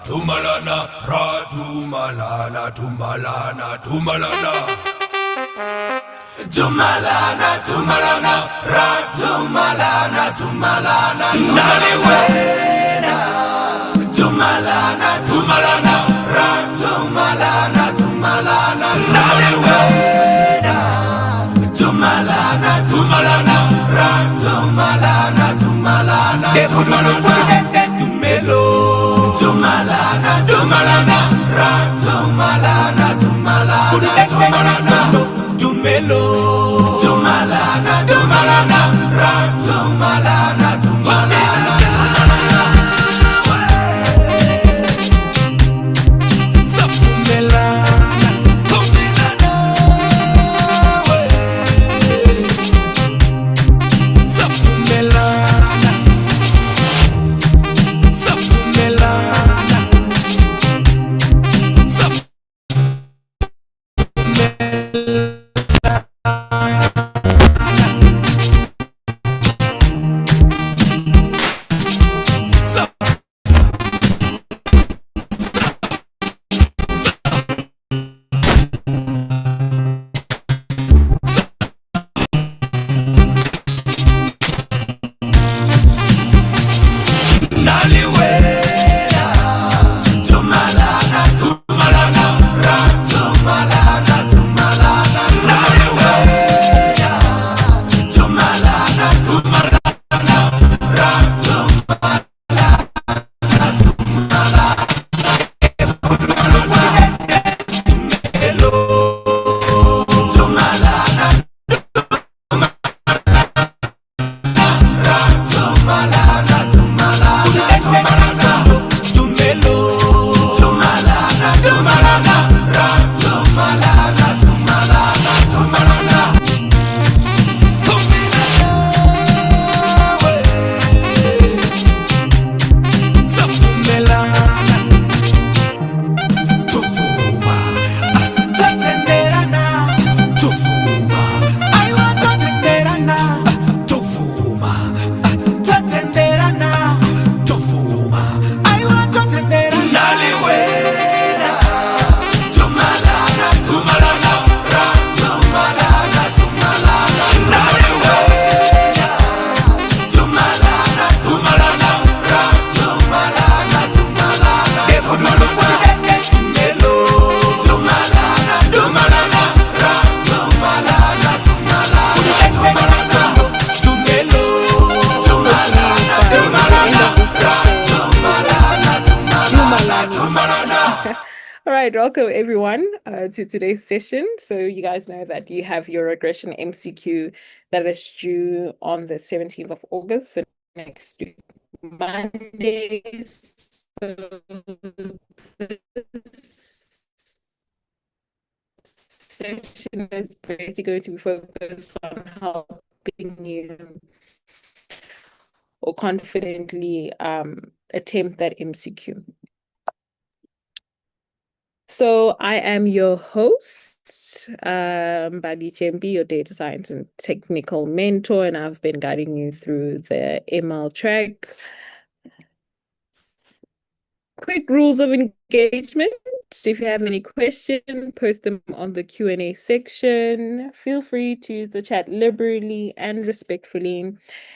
Tumalana, ra-tumalana, tumalana, tumalana. Tumalana, tumalana, ra-tumalana, tumalana, naliwena. Tumalana, tumalana, ra-tumalana, tumalana, naliwena. Tumalana, tumalana, ra-tumalana, tumalana, tumalana, tumelo. Tumalana, tumalana, ra-tumalana, tumalana, tumalana, tumelo. Tumalana, tumalana, ra-tumalana, tumalana, tumalana. Safumelana, tumelana, safumelana, safumelana. All right, welcome everyone to today's session. So you guys know that you have your regression MCQ that is due on the 17th of August, so next week, Monday. So this session is basically going to be focused on helping you or confidently attempt that MCQ. So I am your host, Badi Chembi, your data science and technical mentor, and I've been guiding you through the ML track. Quick rules of engagement. If you have any questions, post them on the Q&A section. Feel free to use the chat liberally and respectfully.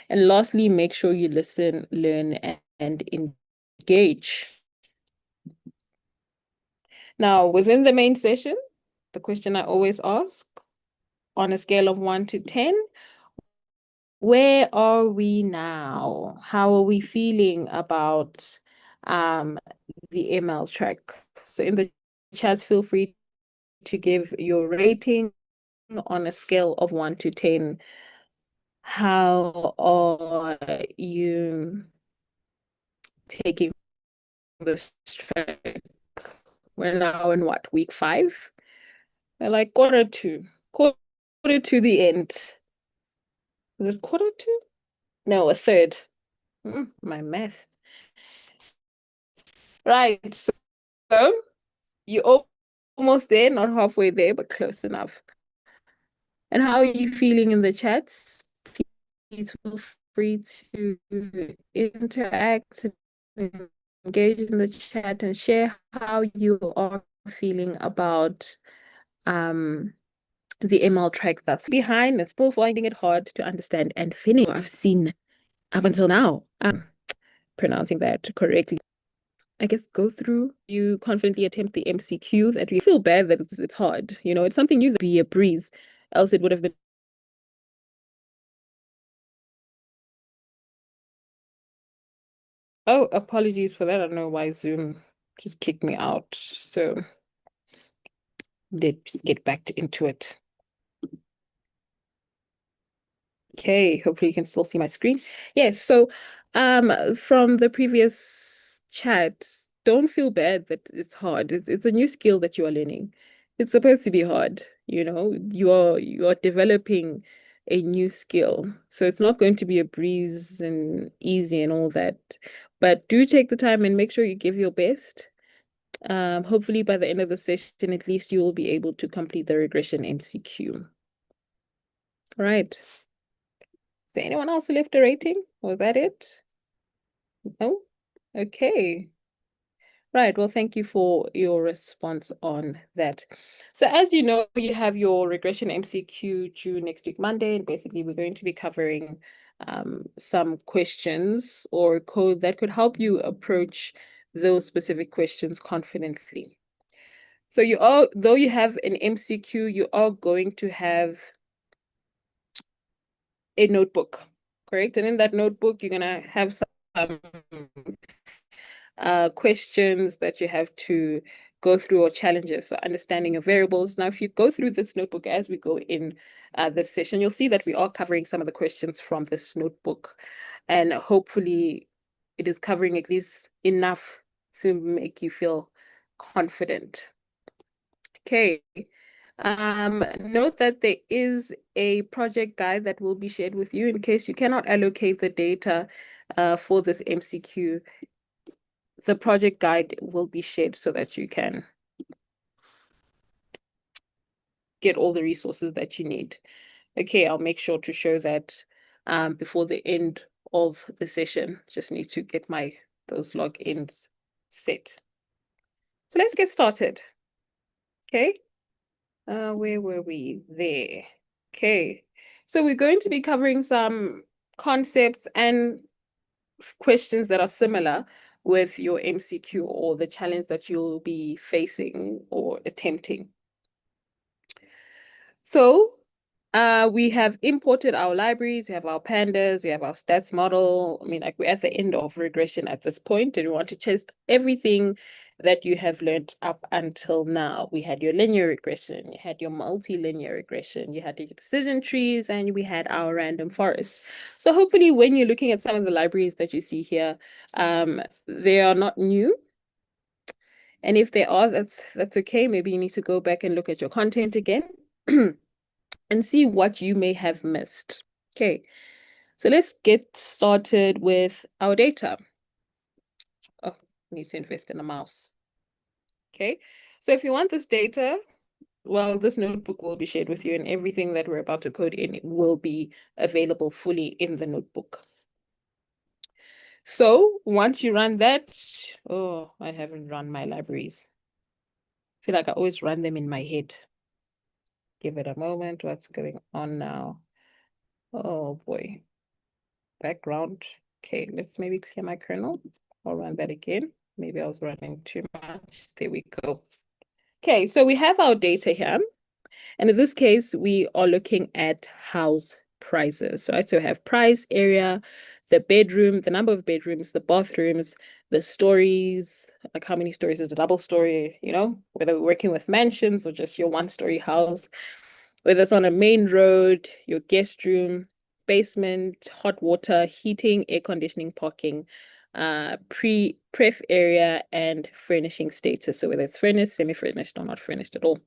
And lastly, make sure you listen, learn, and engage. Now, within the main session, the question I always ask, on a scale of 1 to 10, where are we now? How are we feeling about the ML track? So in the chats, feel free to give your rating on a scale of 1 to 10. How are you taking this track? We're now in what, week 5? We're like quarter to the end. Is it quarter to? No, a third. My math. Right. So you're almost there, not halfway there, but close enough. And how are you feeling in the chats? Please feel free to interact and engage in the chat and share how you are feeling about the ML track that's behind and still finding it hard to understand and finish. I've seen up until now. Pronouncing that correctly. I guess go through, you confidently attempt the MCQ that you feel bad that it's hard. You know, it's something new that be a breeze, else it would have been. Oh, apologies for that. I don't know why Zoom just kicked me out. So let's get back into it. Okay, hopefully you can still see my screen. Yes, so from the previous chat, don't feel bad that it's hard. It's a new skill that you are learning. It's supposed to be hard, you know. You are developing a new skill. So it's not going to be a breeze and easy and all that. But do take the time and make sure you give your best. Hopefully by the end of the session, at least you will be able to complete the regression MCQ. All right. Is there anyone else who left a rating? Was that it? No? Okay. Right. Well, thank you for your response on that. So as you know, you have your regression MCQ due next week, Monday, and basically we're going to be covering some questions or code that could help you approach those specific questions confidently. So though you have an MCQ, you are going to have a notebook, correct? And in that notebook, you're gonna have some questions that you have to go through or challenges, so understanding your variables. Now, if you go through this notebook as we go in this session, you'll see that we are covering some of the questions from this notebook, and hopefully it is covering at least enough to make you feel confident. Okay. Note that there is a project guide that will be shared with you in case you cannot allocate the data for this MCQ. The project guide will be shared so that you can get all the resources that you need. Okay, I'll make sure to show that before the end of the session. Just need to get those logins set. So let's get started. Okay. Where were we? There. Okay. So we're going to be covering some concepts and questions that are similar with your MCQ or the challenge that you'll be facing or attempting. So we have imported our libraries, we have our pandas, we have our stats model. I mean, like we're at the end of regression at this point, and we want to test everything that you have learned up until now. We had your linear regression, you had your multilinear regression, you had your decision trees, and we had our random forest. So hopefully when you're looking at some of the libraries that you see here, they are not new. And if they are, that's okay. Maybe you need to go back and look at your content again. And see what you may have missed. Okay, so let's get started with our data. Oh, I need to invest in a mouse. Okay, so if you want this data, well, this notebook will be shared with you, and everything that we're about to code in will be available fully in the notebook. So once you run that, oh, I haven't run my libraries. I feel like I always run them in my head. Give it a moment. What's going on now? Oh boy. Background. Okay, let's maybe clear my kernel. I'll run that again. Maybe I was running too much. There we go. Okay, so we have our data here. And in this case, we are looking at house prices. Right? So we have price, area, the bedroom, the number of bedrooms, the bathrooms, the stories, like how many stories is a double story, whether we're working with mansions or just your one-story house, whether it's on a main road, your guest room, basement, hot water, heating, air conditioning, parking, pref area, and furnishing status. So whether it's furnished, semi-furnished, or not furnished at all.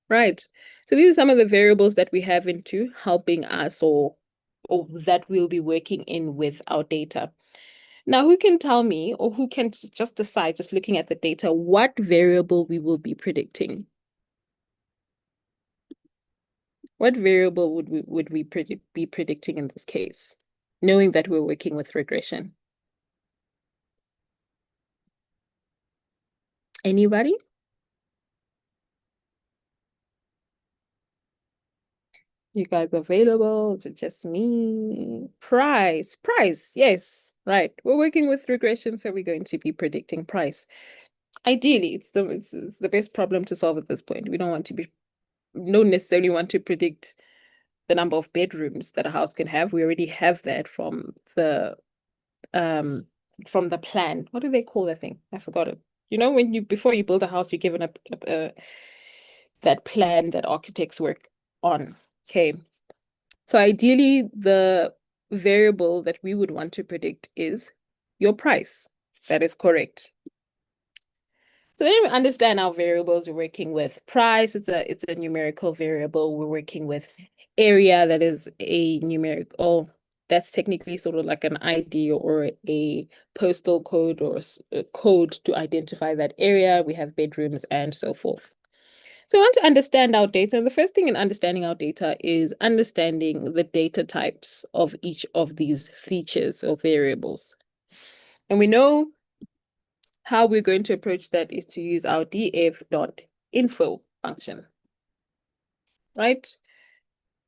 Right. So these are some of the variables that we have into helping us or that we'll be working in with our data. Now, who can tell me or who can just decide, just looking at the data, what variable we will be predicting? What variable would we be predicting in this case, knowing that we're working with regression? Anybody? You guys available? Is it just me? Price. Yes, right. We're working with regression, so we're going to be predicting price. Ideally, it's the best problem to solve at this point. We don't necessarily want to predict the number of bedrooms that a house can have. We already have that um from the plan. What do they call that thing? I forgot it. When before you build a house, you're given that plan that architects work on. Okay. So ideally, the variable that we would want to predict is your price. That is correct. So then we understand our variables. We're working with price. It's a numerical variable. We're working with area. That is a numerical. That's technically sort of like an ID or a postal code or a code to identify that area. We have bedrooms and so forth. So we want to understand our data. And the first thing in understanding our data is understanding the data types of each of these features or variables. And we know how we're going to approach that is to use our df.info function, right?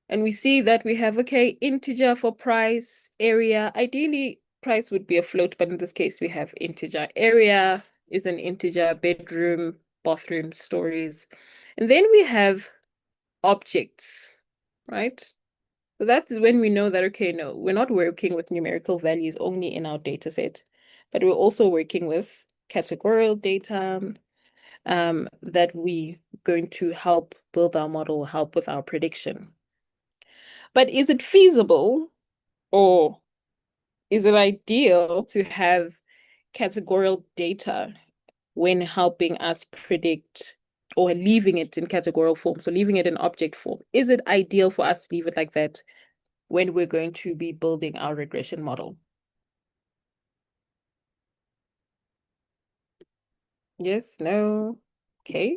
And we see that we have, okay, integer for price, area. Ideally, price would be a float, but in this case, we have integer. Area is an integer, bedroom, bathroom, stories. And then we have objects, right? So that's when we know that, okay, no, we're not working with numerical values only in our data set, but we're also working with categorical data that we going to help build our model, help with our prediction. But is it feasible or is it ideal to have categorical data when helping us predict or leaving it in categorical form, so leaving it in object form? Is it ideal for us to leave it like that when we're going to be building our regression model? Yes, no, okay.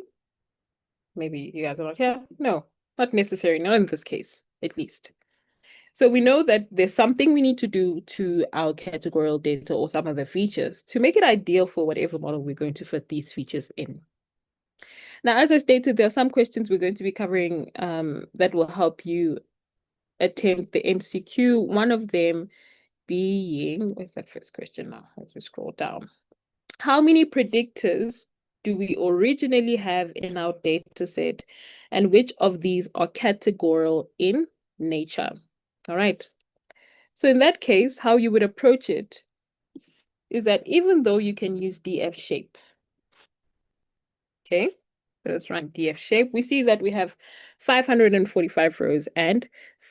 Maybe you guys are like, yeah, no, not necessary, not in this case, at least. So we know that there's something we need to do to our categorical data or some of the features to make it ideal for whatever model we're going to fit these features in. Now, as I stated, there are some questions we're going to be covering that will help you attempt the MCQ. One of them being, where's that first question now? Let's just scroll down. How many predictors do we originally have in our data set, and which of these are categorical in nature? All right. So in that case, how you would approach it is that even though you can use DF shape, okay, so let's run DF shape, we see that we have 545 rows and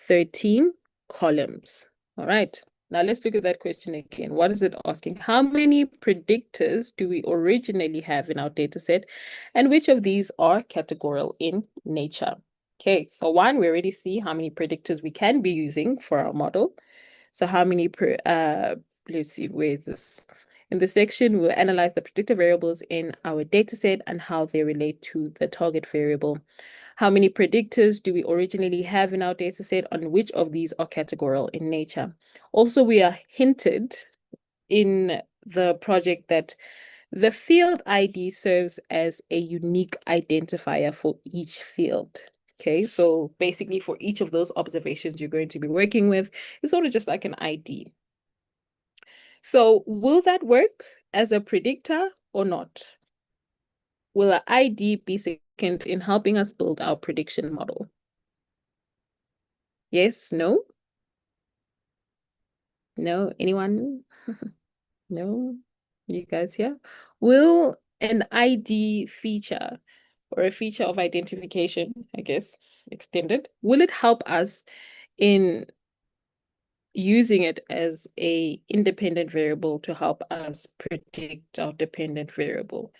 13 columns. All right. Now let's look at that question again. What is it asking? How many predictors do we originally have in our data set, and which of these are categorical in nature? Okay, so one, we already see how many predictors we can be using for our model. So how many let's see, where is this? In this section, we'll analyze the predictor variables in our dataset and how they relate to the target variable. How many predictors do we originally have in our dataset, on which of these are categorical in nature? Also, we are hinted in the project that the field ID serves as a unique identifier for each field. Okay, so basically for each of those observations you're going to be working with, it's sort of just like an ID. So will that work as a predictor or not? Will an ID be significant in helping us build our prediction model? Yes, no? No? Anyone? No? You guys here? Will an ID feature or a feature of identification, I guess, extended, will it help us in using it as a independent variable to help us predict our dependent variable?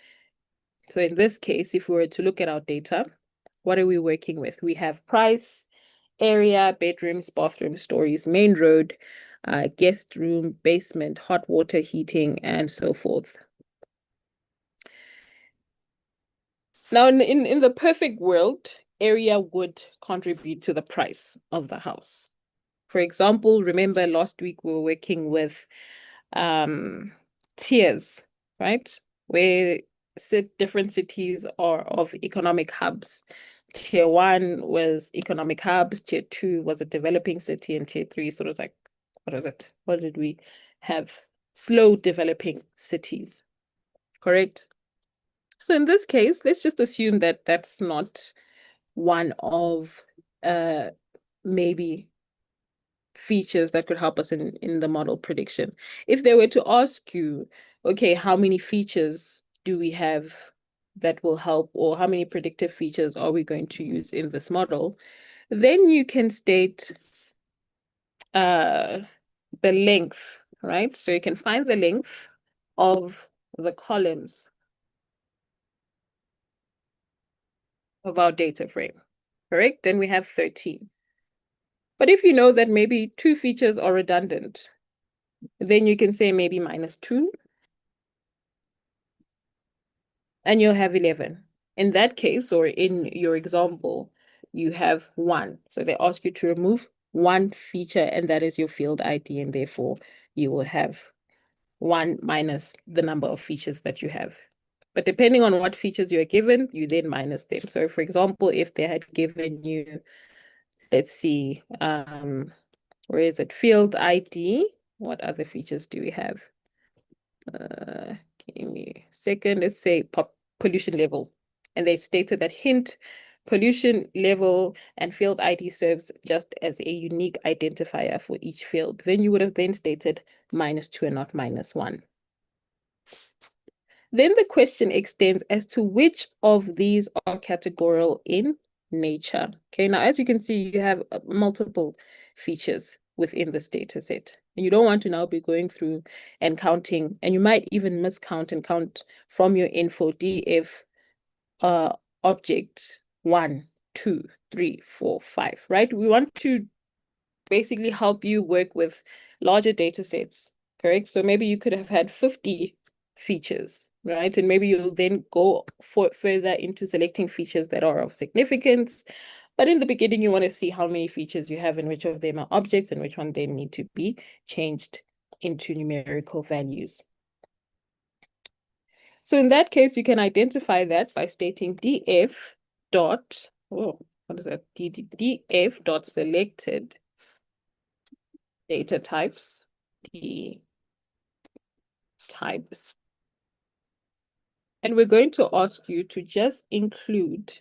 So in this case, if we were to look at our data, what are we working with? We have price, area, bedrooms, bathrooms, stories, main road, guest room, basement, hot water heating, and so forth. Now, in the perfect world, area would contribute to the price of the house. For example, remember last week we were working with tiers, right? Where different cities are of economic hubs. Tier 1 was economic hubs, tier 2 was a developing city, and tier 3 sort of like, what is it? What did we have? Slow developing cities, correct? So in this case, let's just assume that that's not one of maybe features that could help us in the model prediction. If they were to ask you, okay, how many features do we have that will help, or how many predictive features are we going to use in this model, then you can state the length, right? So you can find the length of the columns of our data frame, correct? Then we have 13. But if you know that maybe 2 features are redundant, then you can say maybe -2, and you'll have 11. In that case, or in your example, you have 1. So they ask you to remove 1 feature, and that is your field ID, and therefore you will have 1 minus the number of features that you have. But depending on what features you are given, you then minus them. So for example, if they had given you, let's see, where is it? Field ID. What other features do we have? Give me a second. Let's say pollution level. And they stated that hint, pollution level and field ID serves just as a unique identifier for each field. Then you would have then stated -2 and not -1. Then the question extends as to which of these are categorical in nature. Okay, now as you can see, you have multiple features within this data set. And you don't want to now be going through and counting, and you might even miscount and count from your info df object 1, 2, 3, 4, 5, right? We want to basically help you work with larger data sets, correct? So maybe you could have had 50 features, right? And maybe you'll then go further into selecting features that are of significance. But in the beginning, you want to see how many features you have and which of them are objects and which one they need to be changed into numerical values. So in that case, you can identify that by stating df dot, oh, what is that? df dot selected data types, D types. And we're going to ask you to just include,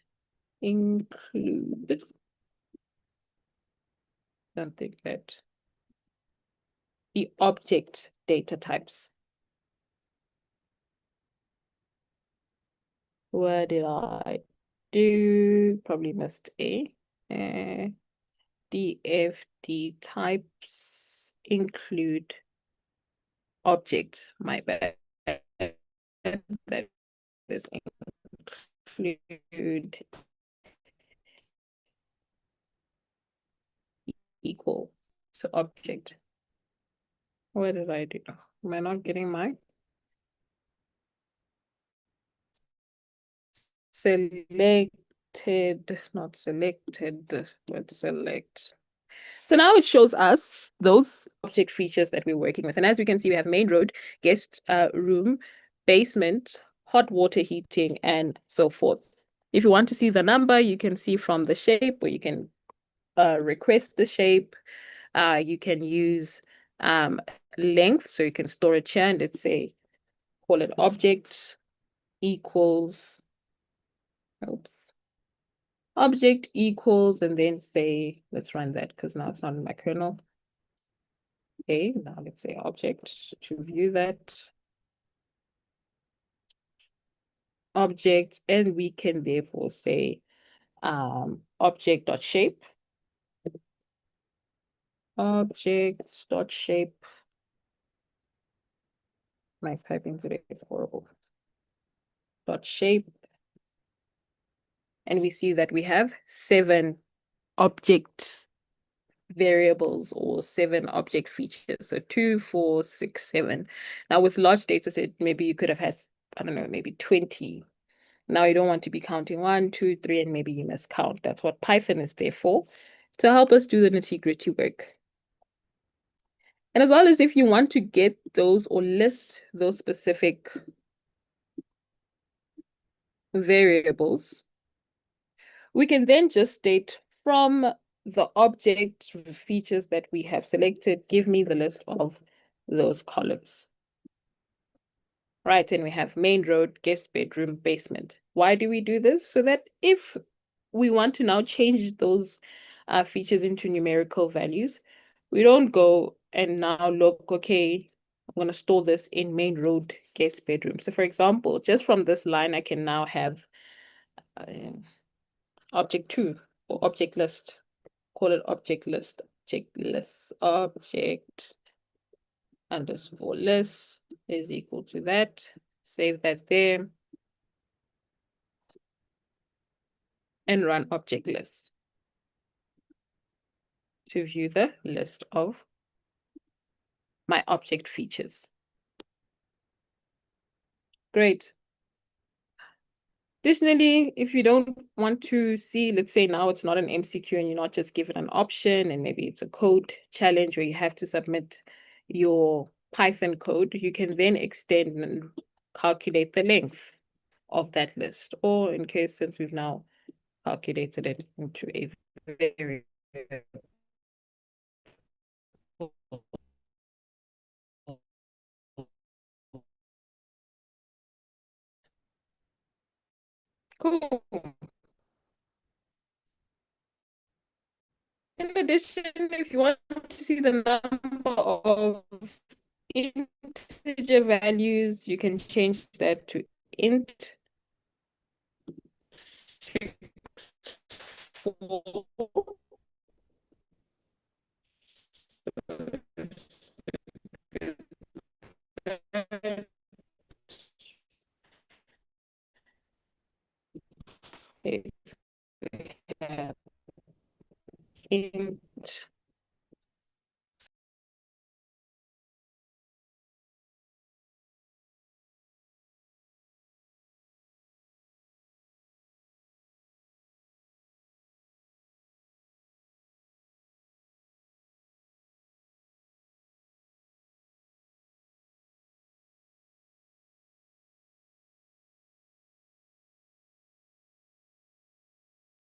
something that the object data types. What did I do? Probably missed a. DFD types include object, my bad. That is include equal to object. What did I do? Am I not getting my selected, not selected, let's select. So now it shows us those object features that we're working with. And as we can see, we have main road, guest room, basement, hot water heating, and so forth. If you want to see the number, you can see from the shape, or you can request the shape. You can use length, so you can store it here, and let's say, call it object equals, oops, object equals, and then say, let's run that because now it's not in my kernel. Okay, now let's say object to view that object, and we can therefore say object.shape. Object.shape. My typing today is horrible. .shape. And we see that we have 7 object variables or 7 object features. So 2, 4, 6, 7. Now with large data set, maybe you could have had, I don't know, maybe 20. Now you don't want to be counting 1, 2, 3, and maybe you miscount. That's what Python is there for, to help us do the nitty-gritty work. And as well as if you want to get those or list those specific variables, we can then just state from the object features that we have selected, give me the list of those columns. Right, and we have main road, guest bedroom, basement. Why do we do this? So that if we want to now change those features into numerical values, we don't go and now look, okay, I'm going to store this in main road, guest bedroom. So for example, just from this line, I can now have object 2 or object list. Call it object list, object underscore list is equal to that. Save that there. And run object list to view the list of my object features. Great. Additionally, if you don't want to see, let's say now it's not an MCQ and you're not just given an option and maybe it's a code challenge where you have to submit your Python code, you can then extend and calculate the length of that list. Or in case, since we've now calculated it into a variable, cool. In addition, if you want to see the number of integer values, you can change that to int 64. Int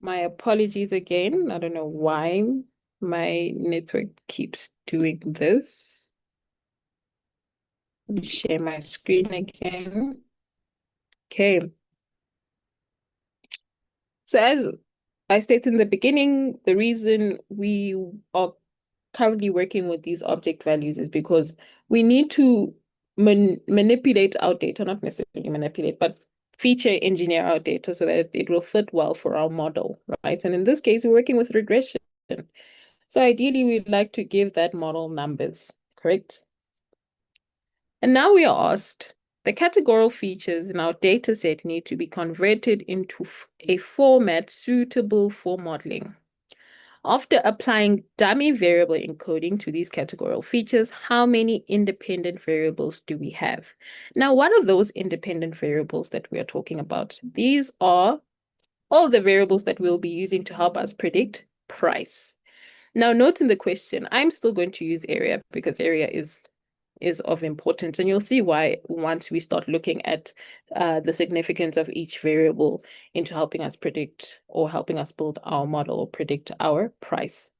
My apologies again. I don't know why my network keeps doing this. Let me share my screen again. Okay. So as I stated in the beginning, the reason we are currently working with these object values is because we need to manipulate our data, not necessarily manipulate, but feature engineer our data so that it will fit well for our model, right? And in this case, we're working with regression. So ideally, we'd like to give that model numbers, correct? And now we are asked, the categorical features in our data set need to be converted into a format suitable for modeling. After applying dummy variable encoding to these categorical features, how many independent variables do we have? Now, what are those independent variables that we are talking about? These are all the variables that we'll be using to help us predict price. Now, note in the question, I'm still going to use area because area is of importance, and you'll see why once we start looking at the significance of each variable into helping us predict or helping us build our model or predict our price.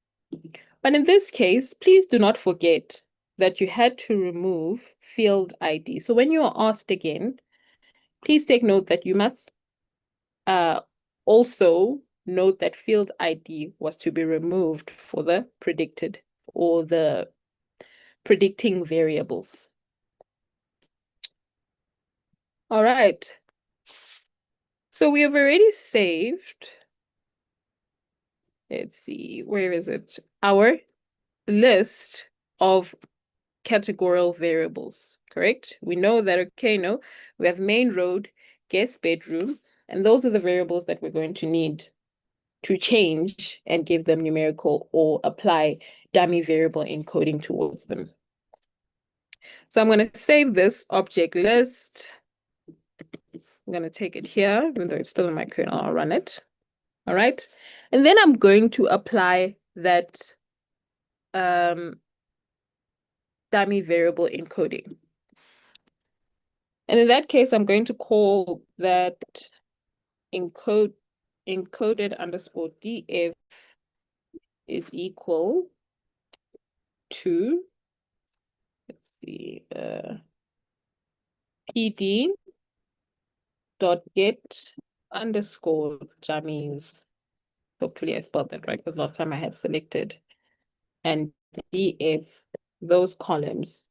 But in this case, please do not forget that you had to remove field ID. So when you are asked again, please take note that you must also note that field ID was to be removed for the predicted or the predicting variables. All right. So we have already saved, let's see, where is it? Our list of categorical variables, correct? We know that, okay, no, we have main road, guest bedroom, and those are the variables that we're going to need to change and give them numerical or apply dummy variable encoding towards them. So I'm going to save this object list. I'm going to take it here, even though it's still in my kernel, I'll run it. All right. And then I'm going to apply that dummy variable encoding. And in that case, I'm going to call that encoded underscore df is equal to, let's see, pd dot get underscore dummies. Hopefully I spelled that right, because last time I had selected. And df, those columns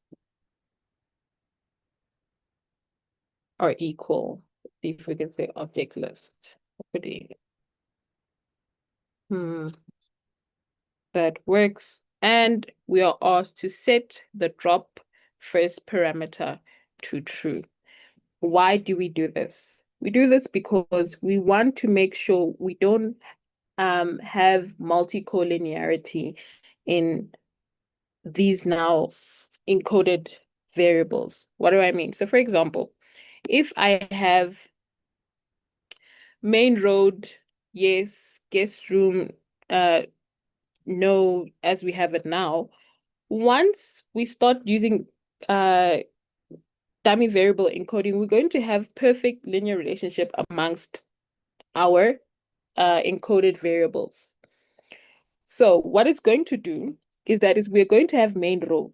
are equal. Let's see if we can say object list. That works. And we are asked to set the drop first parameter to true. Why do we do this? We do this because we want to make sure we don't have multi-collinearity in these now encoded variables. What do I mean? So for example, if I have main road, yes, guest room, no, as we have it now, once we start using dummy variable encoding, we're going to have perfect linear relationship amongst our encoded variables. So what it's going to do is we're going to have main road,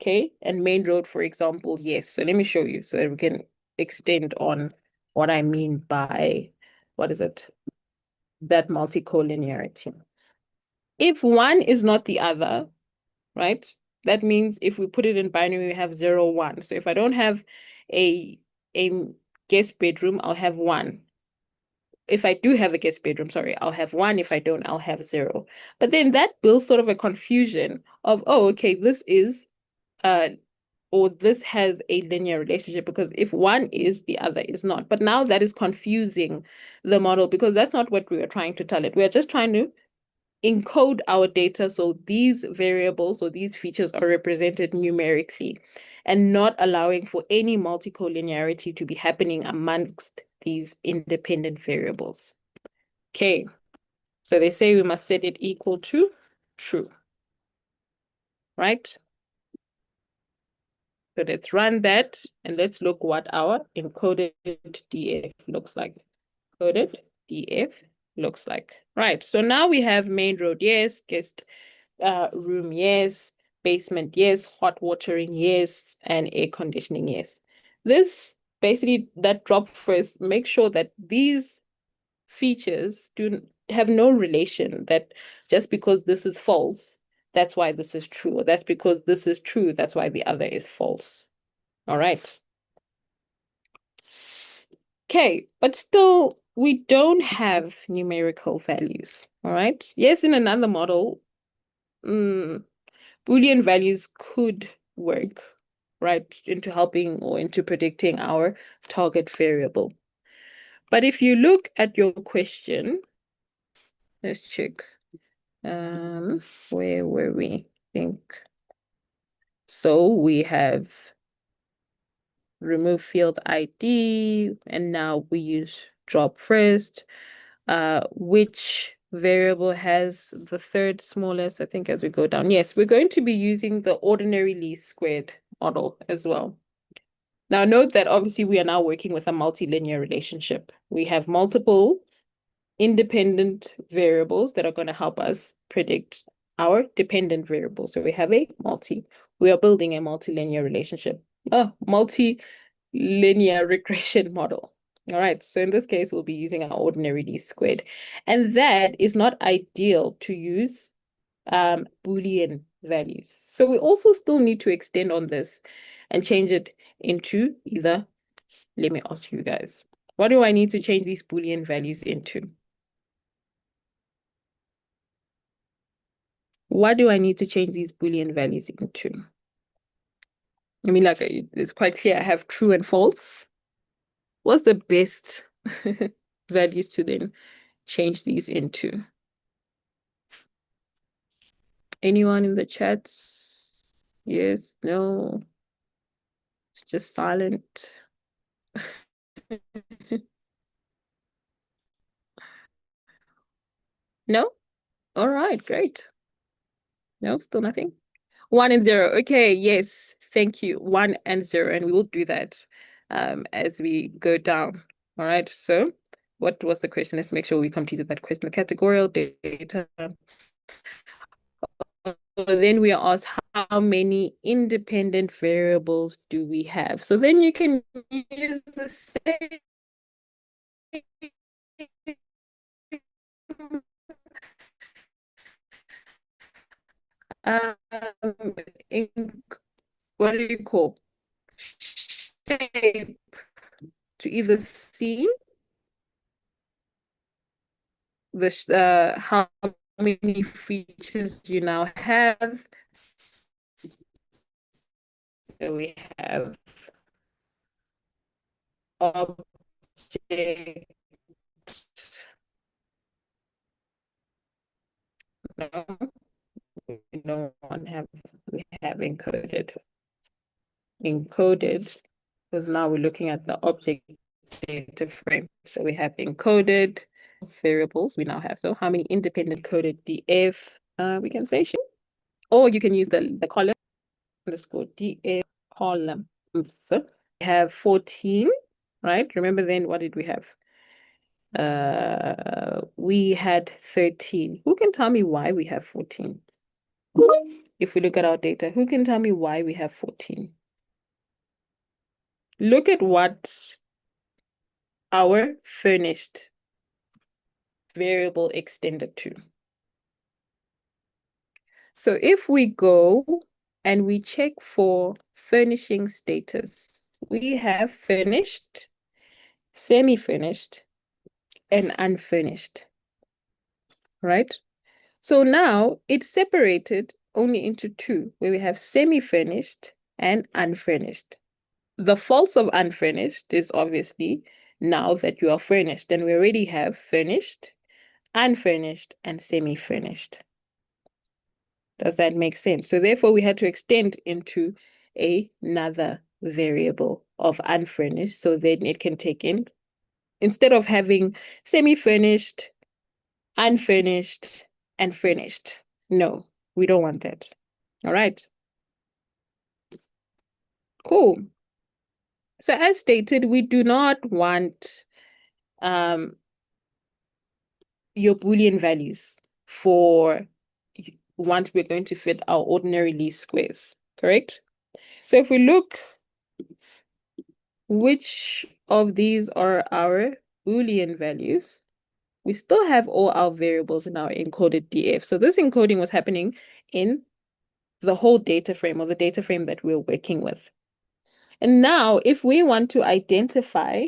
okay? And main road, for example, yes. So let me show you so that we can extend on what I mean by, what is it? That multi-collinearity. If one is not the other, right? That means if we put it in binary, we have 0, 1. So if I don't have a guest bedroom, I'll have 1. If I do have a guest bedroom, sorry, I'll have 1. If I don't, I'll have 0. But then that builds sort of a confusion of, oh, okay, this is or this has a linear relationship, because if one is, the other is not. But now that is confusing the model, because that's not what we are trying to tell it. We are just trying to encode our data so these variables or these features are represented numerically, and not allowing for any multi-collinearity to be happening amongst these independent variables. Okay, so they say we must set it equal to true, right? So let's run that and let's look what our encoded DF looks like. Encoded DF looks like. Right, so now we have main road, yes, guest room, yes, basement, yes, hot watering, yes, and air conditioning, yes. This basically, that drop first, make sure that these features have no relation, that just because this is false, that's why this is true, or that's because this is true, that's why the other is false. All right. Okay, but still, we don't have numerical values. All right. Yes, in another model, Boolean values could work, right, into helping or into predicting our target variable. But if you look at your question, let's check. Where were we? Think. So we have remove field ID, and now we use drop first. Which variable has the third smallest? I think as we go down. Yes, we're going to be using the ordinary least squared model as well. Now note that obviously we are now working with a multilinear relationship. We have multiple independent variables that are going to help us predict our dependent variables. So we have we are building a multilinear relationship, multi-linear regression model. All right, so in this case, we'll be using our ordinary least squared. And that is not ideal to use Boolean values. So we also still need to extend on this and change it into either, let me ask you guys, what do I need to change these Boolean values into? What do I need to change these Boolean values into? I mean, like, it's quite clear I have true and false. What's the best values to then change these into? Anyone in the chats? Yes, no, it's just silent. No? All right, great. No, still nothing. 1 and 0. Okay, yes, thank you. 1 and 0, and we will do that as we go down. All right, so what was the question? Let's make sure we completed that question. The categorical data. Then we are asked how many independent variables do we have? So then you can use the same um, in, what do you call shape to either see the how many features you now have. So we have object. No, we don't have, we have encoded. Encoded, because now we're looking at the object data frame. So we have encoded variables we now have. So how many independent coded df we can say, or you can use the column underscore df column. So we have 14, right? Remember then, what did we have? We had 13. Who can tell me why we have 14? If we look at our data, who can tell me why we have 14? Look at what our furnished variable extended to. So if we go and we check for furnishing status, we have finished, semi-finished, and unfinished, right? So now it's separated only into two, where we have semi-finished and unfinished. The false of unfinished is obviously now that you are finished, and we already have finished, unfinished, and semi-finished. Does that make sense? So therefore, we had to extend into another variable of unfinished, so then it can take in, instead of having semi-finished, unfinished, and finished. No, we don't want that. All right. Cool. So as stated, we do not want your Boolean values for once we're going to fit our ordinary least squares, correct? So if we look, which of these are our Boolean values? We still have all our variables in our encoded DF. So this encoding was happening in the whole data frame, or the data frame that we're working with. And now if we want to identify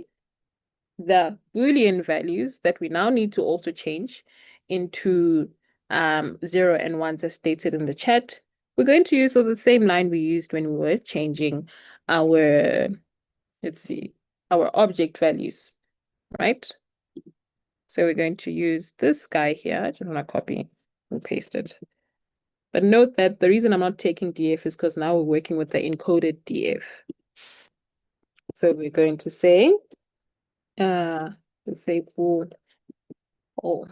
the Boolean values that we now need to also change into 0 and 1s as stated in the chat, we're going to use the same line we used when we were changing our, let's see, our object values, right? So we're going to use this guy here. I just want to copy and paste it. But note that the reason I'm not taking DF is because now we're working with the encoded DF. So we're going to say, let's say bool, oh,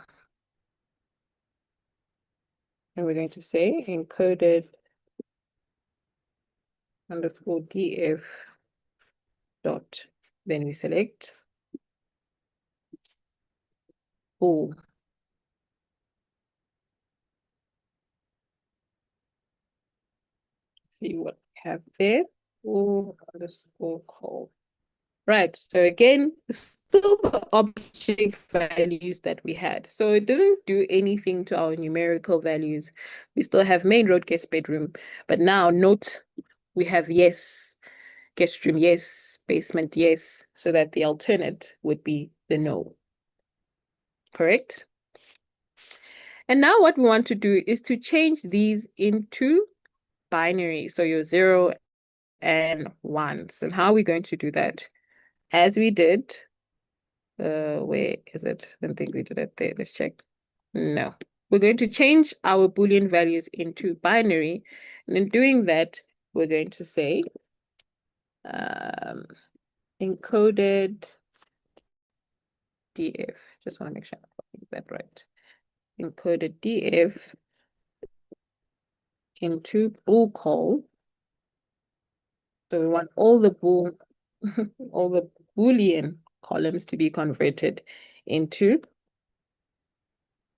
and we're going to say encoded underscore DF dot. Then we select bool. See what we have there. Bool underscore call. Right. So again, it's still the object values that we had. So it doesn't do anything to our numerical values. We still have main road, guest bedroom. But now note we have yes, guest room, yes, basement, yes, so that the alternate would be the no. Correct? And now what we want to do is to change these into binary. So your 0 and 1s. And how are we going to do that? As we did, where is it? I don't think we did it there. Let's check. No. We're going to change our Boolean values into binary. And in doing that, we're going to say encoded DF. Just want to make sure I'm getting that right. Encoded DF into bool call. So we want all the all the Boolean columns to be converted into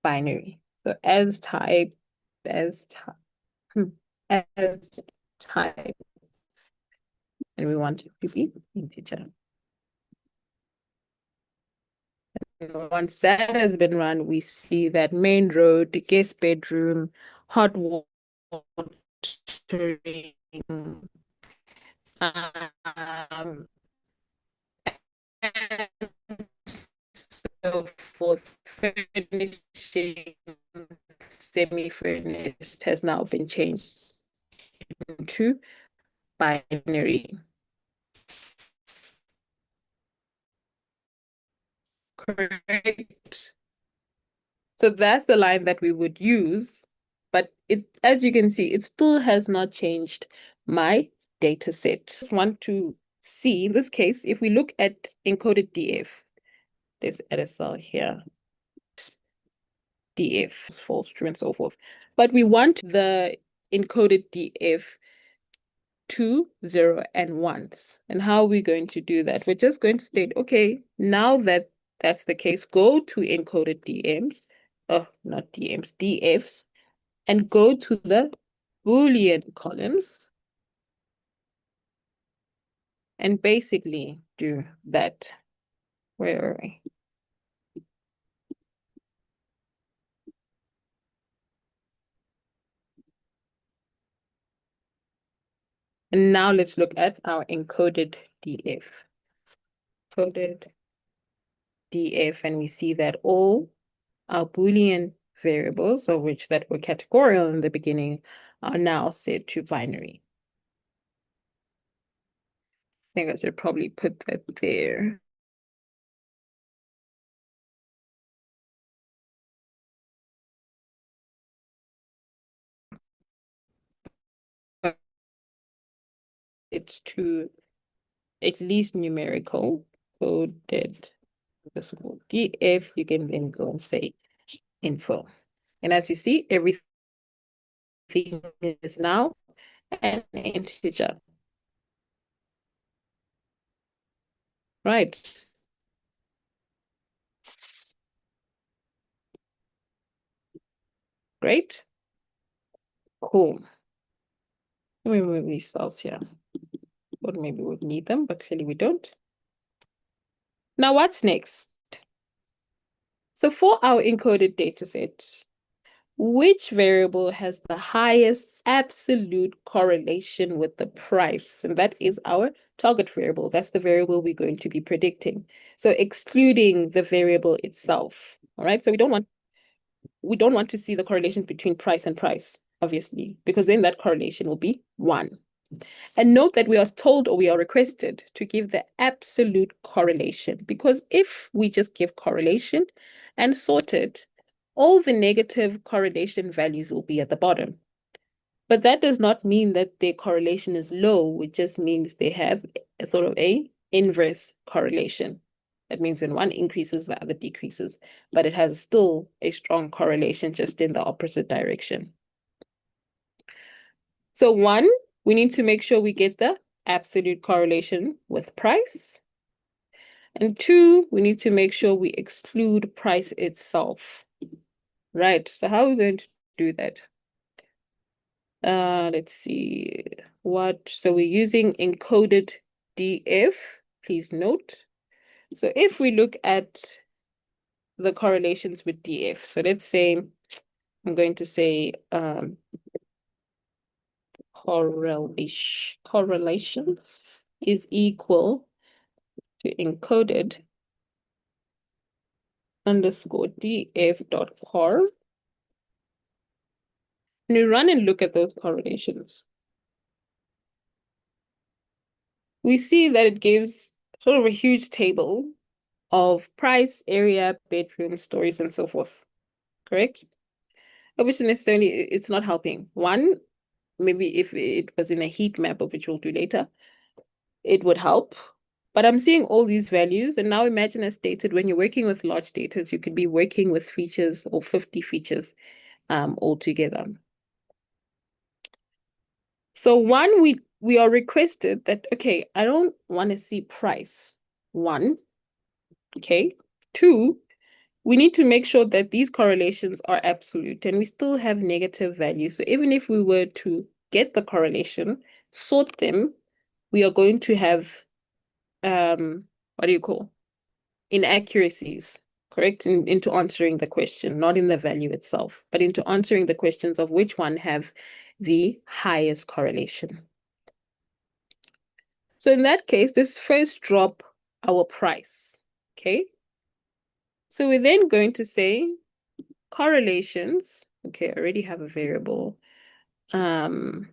binary. So as type, as type, as type, and we want it to be integer. And once that has been run, we see that main road, guest bedroom, hot water, um, and so forth, furnishing, semi-furnished has now been changed into binary. Correct. So that's the line that we would use, but it, as you can see, it still has not changed my data set. Just want to see, in this case, if we look at encoded DF, let's add a cell here, DF, false, true, and so forth. But we want the encoded DF to 0 and 1s. And how are we going to do that? We're just going to state, okay, now that that's the case, go to encoded DMs, not DMs, DFs, and go to the Boolean columns and basically do that. Where are we? And now let's look at our encoded DF. Encoded DF, and we see that all our Boolean variables, of which that were categorical in the beginning, are now set to binary. I think I should probably put that there. It's to at least numerical coded decimal DF. You can then go and say info. And as you see, everything is now an integer. Right. Great. Cool. Let me remove these cells here. Or maybe we'll need them, but clearly we don't. Now what's next? So for our encoded dataset, which variable has the highest absolute correlation with the price? And that is our target variable. That's the variable we're going to be predicting. So excluding the variable itself. All right. So we don't want to see the correlation between price and price, obviously, because then that correlation will be 1. And note that we are told or we are requested to give the absolute correlation, because if we just give correlation and sort it, all the negative correlation values will be at the bottom. But that does not mean that their correlation is low. It just means they have a sort of a inverse correlation. That means when one increases, the other decreases, but it has still a strong correlation, just in the opposite direction. So 1, we need to make sure we get the absolute correlation with price. And 2, we need to make sure we exclude price itself. Right, so how are we going to do that? Let's see so we're using encoded DF. please note. So if we look at the correlations with DF, so let's say, I'm going to say correlations is equal to encoded underscore df dot cor. And we run and look at those correlations. We see that it gives sort of a huge table of price, area, bedroom, stories, and so forth. Correct? Which necessarily it's not helping. One, maybe if it was in a heat map, of which we'll do later, it would help. But I'm seeing all these values, and now imagine, as stated, when you're working with large data, you could be working with features or 50 features altogether. So one, we are requested that, okay, I don't want to see price. One, okay. Two, we need to make sure that these correlations are absolute and we still have negative values. So even if we were to get the correlation, sort them, we are going to have, what do you call? Inaccuracies, correct? Into answering the question, not in the value itself, but into answering the questions of which one have the highest correlation. So in that case, let's first drop our price, okay? So we're then going to say correlations. Okay, I already have a variable. Since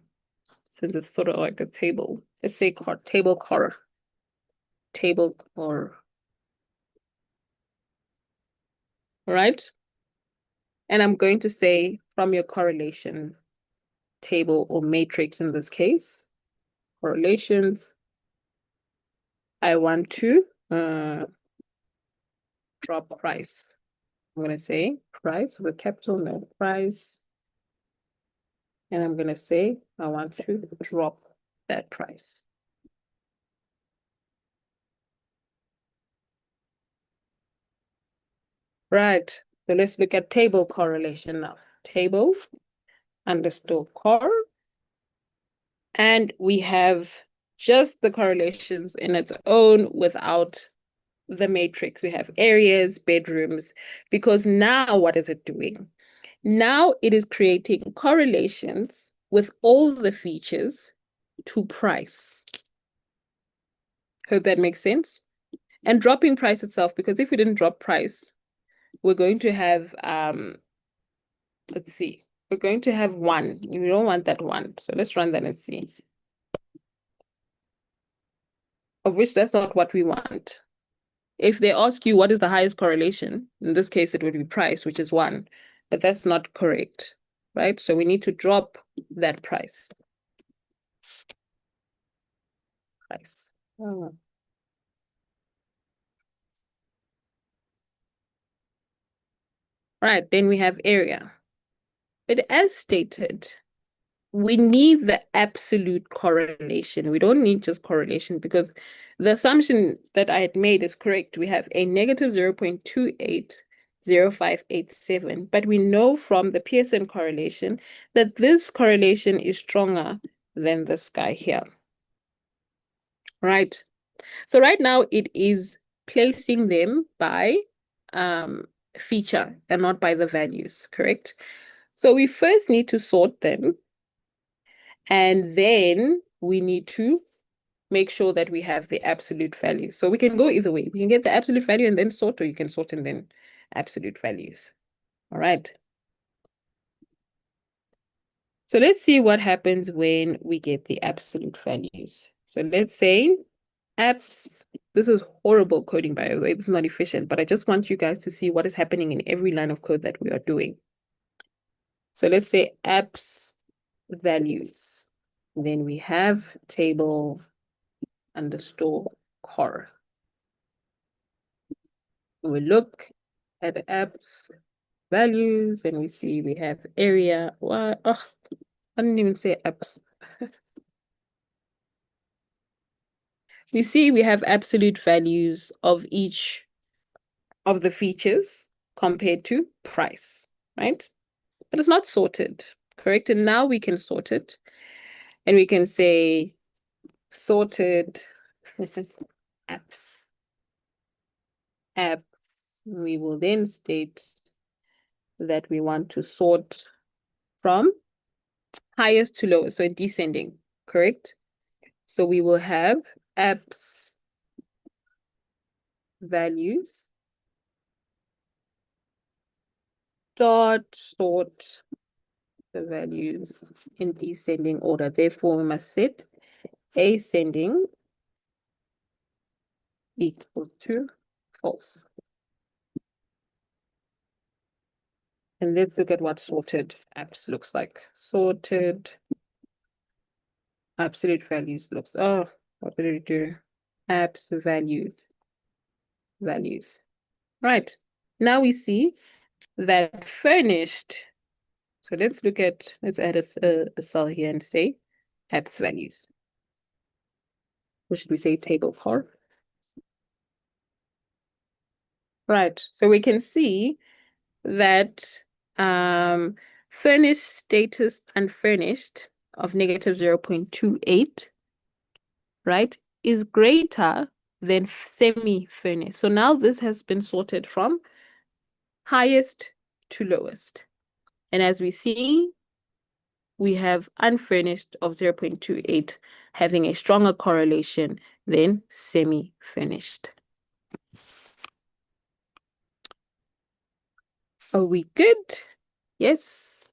it's sort of like a table, let's say table core. All right? And I'm going to say from your correlation table or matrix in this case, correlations, I want to drop price. I'm going to say price with a capital no price. And I'm going to say I want to drop that price. Right. So let's look at table correlation now. Table underscore core. And we have just the correlations in its own without the matrix. We have areas, bedrooms, because now what is it doing? Now it is creating correlations with all the features to price. Hope that makes sense. And dropping price itself, because if we didn't drop price, we're going to have, let's see, we're going to have one. We don't want that one. So let's run that and see. Of which that's not what we want. If they ask you what is the highest correlation, in this case, it would be price, which is one, but that's not correct, right? So we need to drop that price. Oh. Right, then we have area. But as stated, we need the absolute correlation. We don't need just correlation because the assumption that I had made is correct. We have a negative 0.280587, but we know from the Pearson correlation that this correlation is stronger than this guy here. Right. So right now it is placing them by feature and not by the values, correct? So we first need to sort them. And then we need to make sure that we have the absolute value. So we can go either way. We can get the absolute value and then sort, or you can sort and then absolute values. All right. So let's see what happens when we get the absolute values. So let's say apps, this is horrible coding, by the way. This is not efficient, but I just want you guys to see what is happening in every line of code that we are doing. So let's say apps values. Then we have table underscore core. We look at apps values and we see we have area. What? Oh, I didn't even say apps. We see we have absolute values of each of the features compared to price, right? But it's not sorted, correct? And now we can sort it and we can say sorted apps. Apps. We will then state that we want to sort from highest to lowest, so in descending, correct? So we will have apps values dot sort the values in descending order. Therefore, we must set ascending equal to false. And let's look at what sorted apps looks like. Sorted absolute values looks, oh, what did it do? Apps values. Right. Now we see that furnished. So let's add a cell here and say apps values. What should we say? Table for? Right. So we can see that furnished status unfurnished of negative 0.28, right, is greater than semi-furnished. So now this has been sorted from highest to lowest. And as we see, we have unfurnished of 0.28 having a stronger correlation than semi-furnished. Are we good? Yes.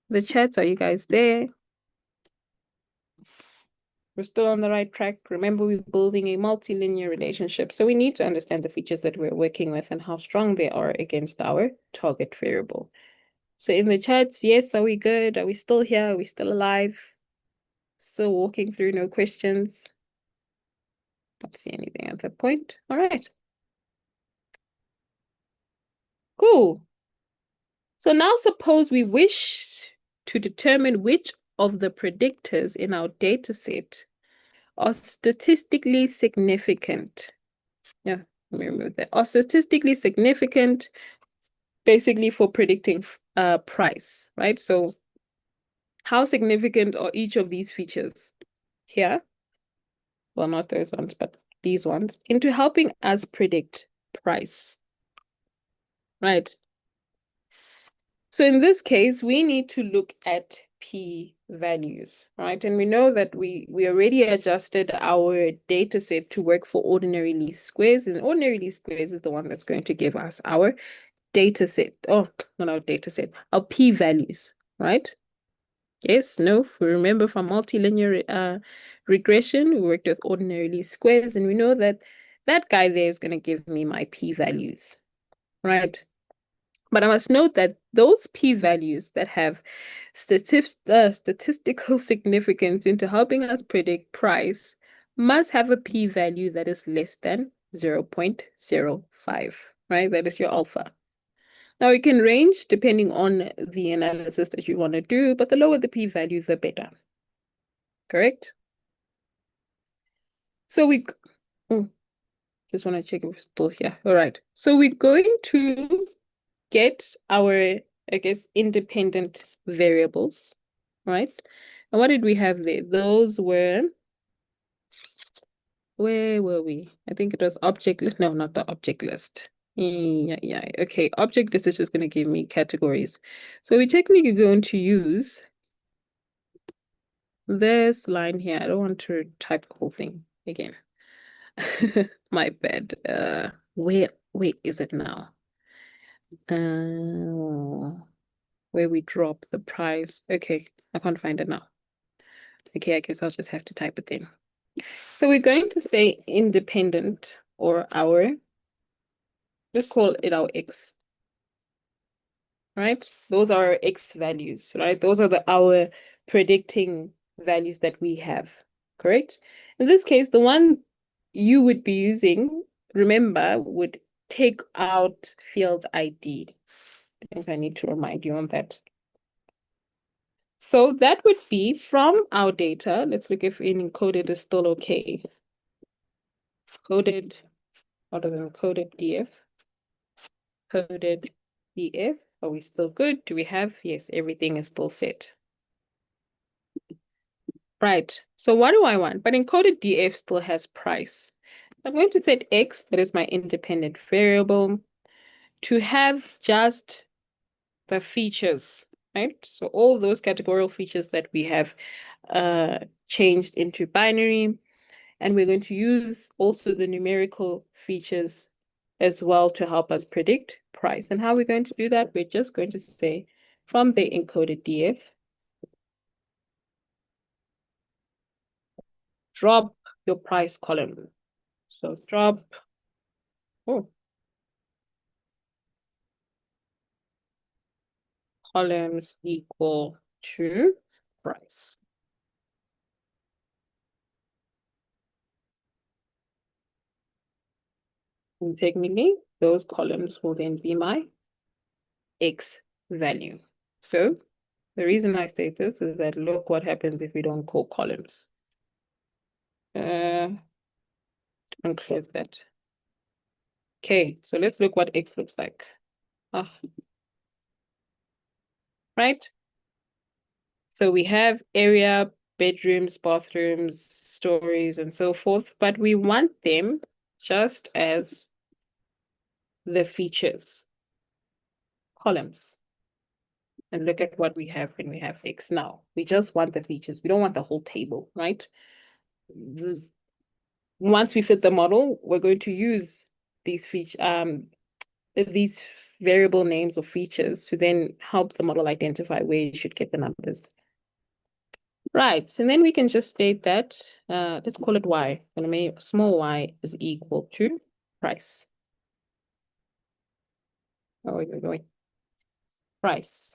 The chats, are you guys there? We're still on the right track. Remember, we're building a multilinear relationship, so we need to understand the features that we're working with and how strong they are against our target variable. So in the chats, yes, are we good? Are we still here? Are we still alive? Still walking through, no questions? Don't see anything at that point. All right. Cool. So now suppose we wish to determine which of the predictors in our data set are statistically significant. Yeah, let me remove that. Are statistically significant basically for predicting price, right? So how significant are each of these features here? Well, not those ones, but these ones, into helping us predict price, right? So in this case, we need to look at p-values, right? And we know that we already adjusted our data set to work for ordinary least squares, and ordinary least squares is the one that's going to give us our data set. Oh, not our data set, our p-values, right? Yes, no, if we remember from multilinear regression, we worked with ordinary least squares, and we know that that guy there is going to give me my p-values, right? But I must note that those p-values that have statistical significance into helping us predict price must have a p-value that is less than 0.05, right? That is your alpha. Now, it can range depending on the analysis that you want to do, but the lower the p-value, the better. Correct? So we just want to check if we're still here. All right. So we're going to get our, I guess, independent variables, right? And what did we have there? Those were, where were we? I think it was object list. No, not the object list. Yeah. Okay, object list is just going to give me categories. So we're technically going to use this line here. I don't want to type the whole thing again. My bad. Where is it now? Where we drop the price. Okay, I can't find it now. Okay, I guess I'll just have to type it then. So we're going to say independent, or our, let's call it our X, right? Those are our X values, right? Those are our predicting values that we have, correct? In this case, the one you would be using, remember, would take out field ID. I think I need to remind you on that. So that would be from our data. Let's look if encoded is still okay. Coded, other than coded DF. Coded DF. Are we still good? Do we have? Yes, everything is still set. Right. So what do I want? But encoded DF still has price. I'm going to set X, that is my independent variable, to have just the features, right? So all those categorical features that we have changed into binary, and we're going to use also the numerical features as well to help us predict price. And how we're going to do that, we're just going to say from the encoded DF, drop your price column. So drop, columns equal to price. And technically, those columns will then be my X value. So the reason I state this is that look what happens if we don't call columns. And close that. Okay, so let's look what X looks like. Right? So we have area, bedrooms, bathrooms, stories, and so forth, but we want them just as the features, columns. And look at what we have when we have X now. We just want the features. We don't want the whole table, right? Once we fit the model, we're going to use these these variable names or features to then help the model identify where you should get the numbers. Right, so then we can just state that, let's call it y. Gonna make small y is equal to price. Oh, wait. Price.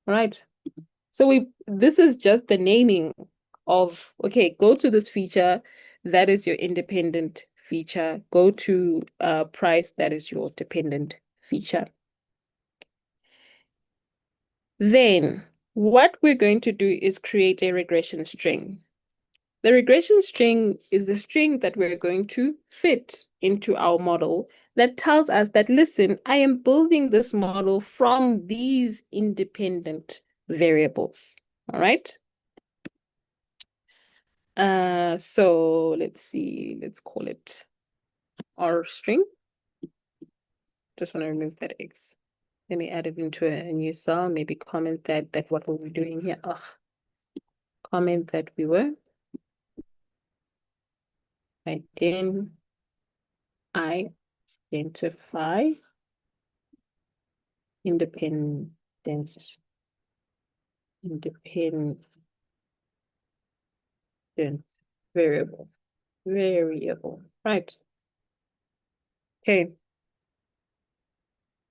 All right. So this is just the naming of, okay, go to this feature, that is your independent feature. Go to price, that is your dependent feature. Then what we're going to do is create a regression string. The regression string is the string that we're going to fit into our model that tells us that, listen, I am building this model from these independent variables. All right. So let's see, let's call it R string. Just want to remove that X. Let me add it into a new cell, maybe comment that what were we doing here? Comment that we were identify independent variable, right? Okay.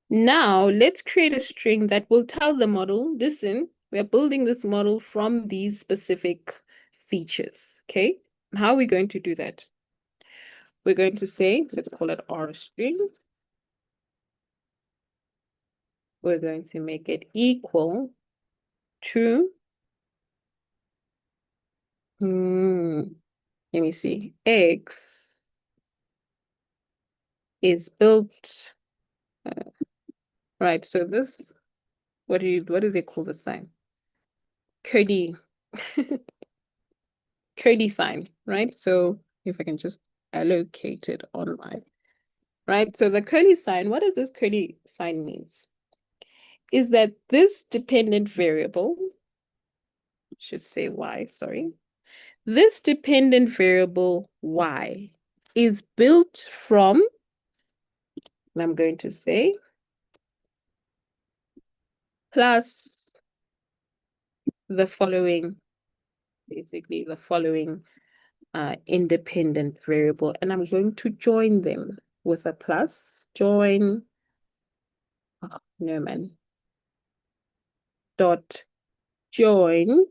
Now let's create a string that will tell the model, listen, we're building this model from these specific features. Okay. And how are we going to do that? We're going to say, let's call it R string. We're going to make it equal to, let me see, X is built, right? So this, what do they call the sign? Cody, Cody sign, right? So if I can just allocate it on my, right? So the curly sign, what does this curly sign means? Is that this dependent variable, should say y, sorry. This dependent variable y is built from, and I'm going to say, plus the following, basically the following independent variable, and I'm going to join them with a plus, join, no man, dot join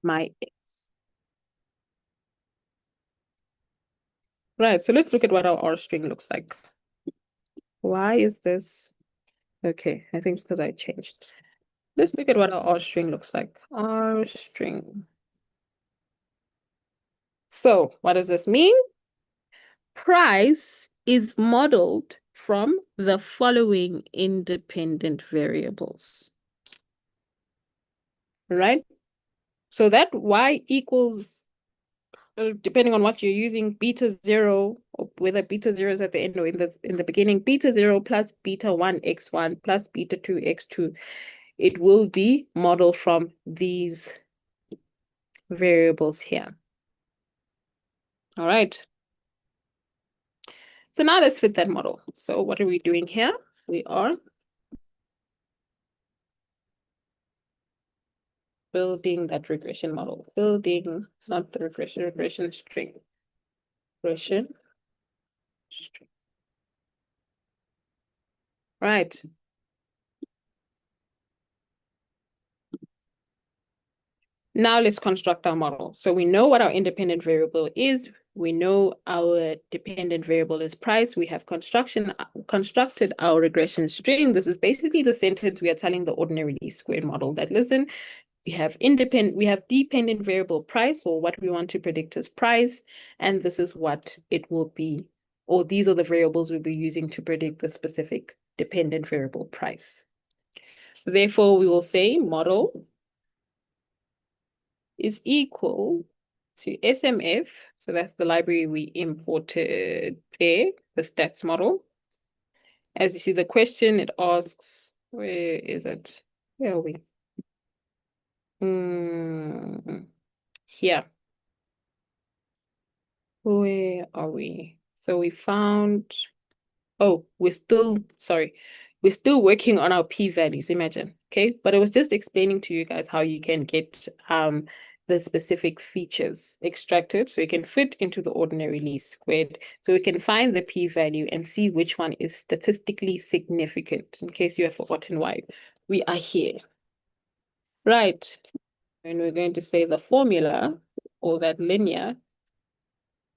my X. Right, so let's look at what our R string looks like. Why is this? Okay, I think it's because I changed. Let's look at what our R string looks like. R string. So what does this mean? Price is modeled from the following independent variables. Right? So that y equals depending on what you're using, beta 0, or whether beta 0 is at the end or in the beginning, beta 0 plus beta 1 x1 plus beta 2 x2, it will be modeled from these variables here. All right. So now let's fit that model. So what are we doing here? We are building that regression model. Building, not the regression string. Regression string. Right. Now let's construct our model. So we know what our independent variable is. We know our dependent variable is price. We have constructed our regression string. This is basically the sentence we are telling the ordinary least squared model that, listen, we have dependent variable price, or what we want to predict is price, and this is what it will be, or these are the variables we'll be using to predict the specific dependent variable price. Therefore, we will say model is equal to SMF. So that's the library we imported there, the stats model. As you see, the question, it asks, where is it? Where are we? Here. Where are we? So we found, oh, we're still working on our p-values, imagine. Okay, but it was just explaining to you guys how you can get the specific features extracted so you can fit into the ordinary least squared, so we can find the p-value and see which one is statistically significant, in case you have forgotten why we are here. Right, and we're going to say the formula, or that linear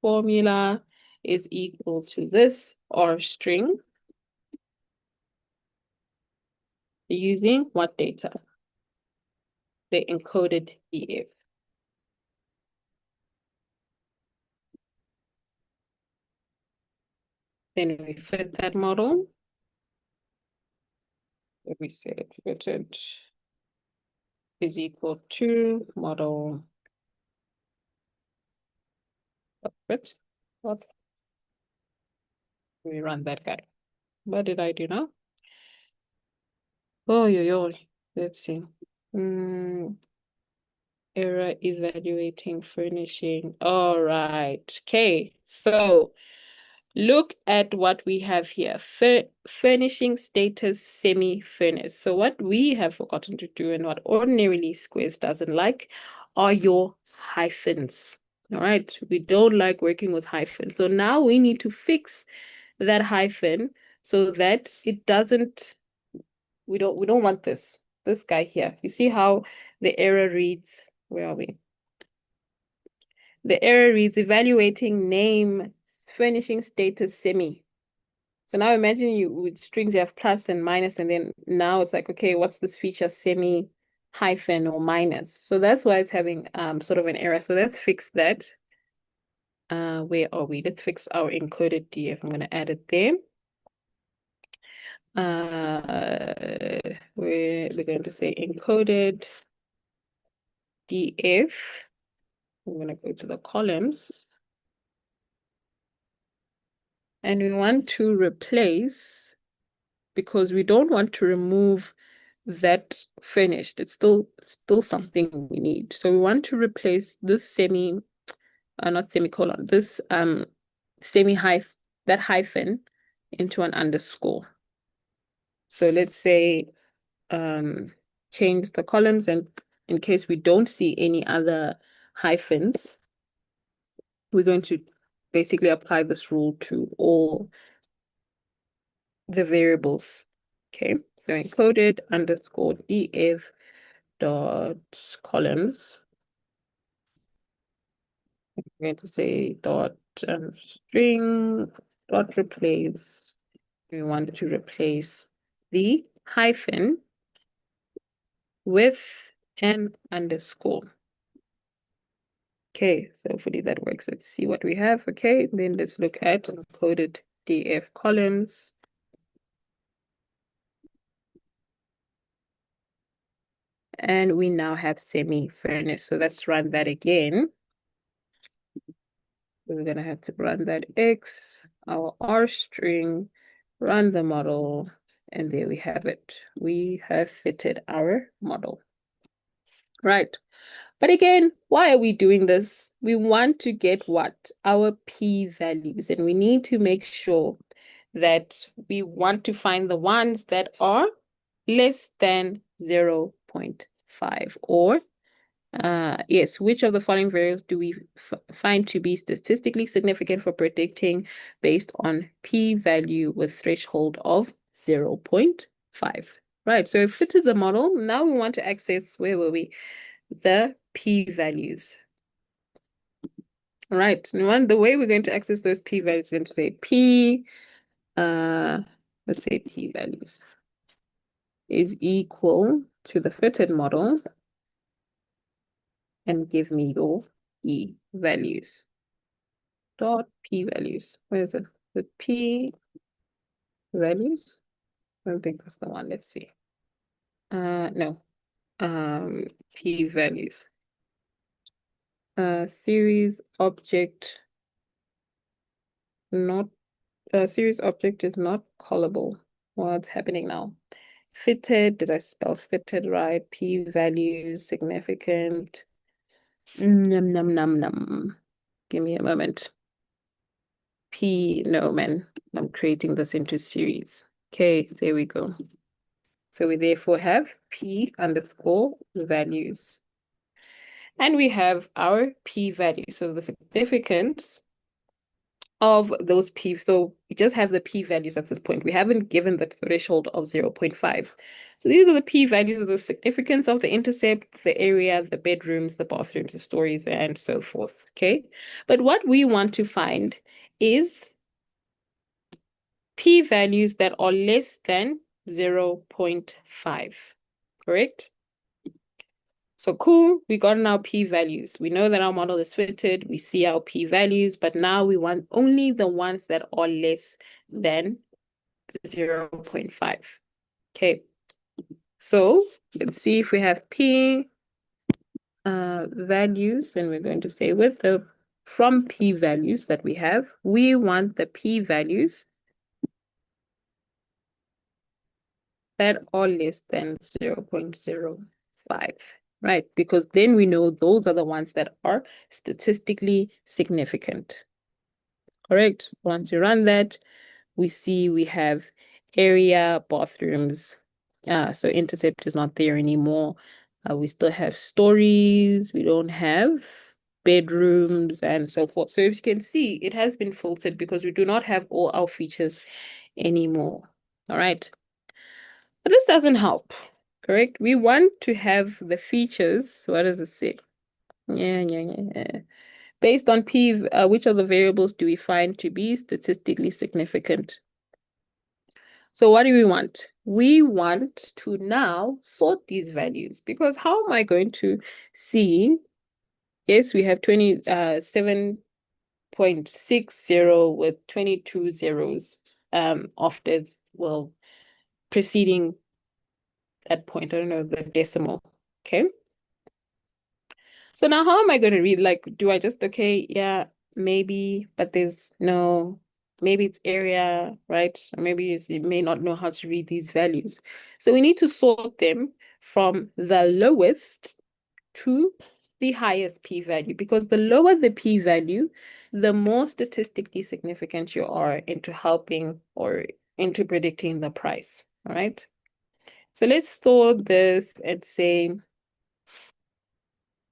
formula, is equal to this R string using what data? The encoded DF. Then we fit that model. Let me say it fitted is equal to model fit. What? We run that guy. What did I do now? Oh, yo. Let's see. Error evaluating furnishing. All right. Okay. So look at what we have here. Furnishing status semi-furnished. So what we have forgotten to do, and what ordinarily Squares doesn't like, are your hyphens. All right. We don't like working with hyphens. So now we need to fix that hyphen so that it doesn't, we don't want this guy here. You see how the error reads, where are we? The error reads evaluating name furnishing status semi. So now imagine you with strings you have plus and minus, and then now it's like, okay, what's this feature, semi, hyphen, or minus? So that's why it's having sort of an error. So let's fix that. Where are we? Let's fix our encoded DF. I'm going to add it there. We're going to say encoded DF. I'm going to go to the columns. And we want to replace, because we don't want to remove that finished. It's still something we need. So we want to replace this not semicolon, this that hyphen into an underscore. So let's say change the columns, and in case we don't see any other hyphens, we're going to basically apply this rule to all the variables. Okay, so encoded underscore df dot columns. I'm going to say dot string dot replace. We want to replace the hyphen with an underscore. Okay, so hopefully that works. Let's see what we have. Okay, then let's look at encoded df columns. And we now have semi-furnished. So let's run that again. So we're going to have to run that X, our R string, run the model, and there we have it. We have fitted our model. Right. But again, why are we doing this? We want to get what? Our p-values, and we need to make sure that we want to find the ones that are less than 0.5, or yes, which of the following variables do we find to be statistically significant for predicting based on p-value with threshold of 0.5? Right, so we've fitted the model. Now we want to access, where were we? The p-values. All right, and the way we're going to access those p-values is going to say p, let's say p-values is equal to the fitted model, and give me your p-values. Dot p-values. Where is it? The p-values? I don't think that's the one. Let's see. No. P-values. Series object not series object is not callable. What's happening now? Fitted, did I spell fitted right? P-values, significant. Num num num num. Give me a moment. No, man, I'm creating this into series. Okay, there we go. So we therefore have p underscore values. And we have our p-value. So the significance of those p, so we just have the p-values at this point. We haven't given the threshold of 0.5. So these are the p-values of the significance of the intercept, the area, the bedrooms, the bathrooms, the stories, and so forth. Okay. But what we want to find is p-values that are less than 0.5, correct? So cool, we got our p-values. We know that our model is fitted, we see our p-values, but now we want only the ones that are less than 0.5. Okay, so let's see if we have p values, and we're going to say with the from p-values that we have, we want the p-values that are less than 0.05, right? Because then we know those are the ones that are statistically significant. Correct. Once we run that, we see we have area, bathrooms. So intercept is not there anymore. We still have stories. We don't have bedrooms and so forth. So as you can see, it has been filtered because we do not have all our features anymore. All right. But this doesn't help, correct? We want to have the features. What does it say? Yeah. Based on P, which of the variables do we find to be statistically significant? So what do we want? We want to now sort these values, because how am I going to see? Yes, we have 27.60 with 22 zeros after, well, preceding that point. I don't know, the decimal. Okay. So now how am I going to read? Like, do I just, okay, yeah, maybe, but there's no, maybe it's area, right? Or maybe you may not know how to read these values. So we need to sort them from the lowest to the highest p-value, because the lower the p-value, the more statistically significant you are into helping or into predicting the price, all right? So let's store this and say,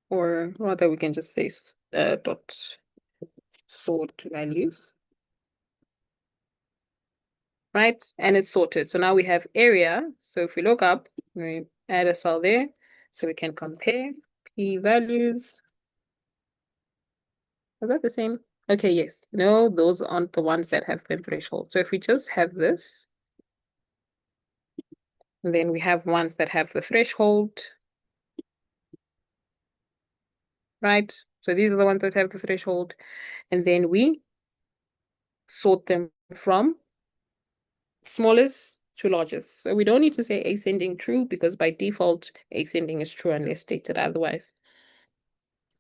or rather we can just say dot sort values, right? And it's sorted. So now we have area. So if we look up, we add a cell there so we can compare p-values. Is that the same? Okay, yes. No, those aren't the ones that have been threshold. So if we just have this, then we have ones that have the threshold, right? So these are the ones that have the threshold. And then we sort them from smallest to largest. So we don't need to say ascending true, because by default, ascending is true unless stated otherwise.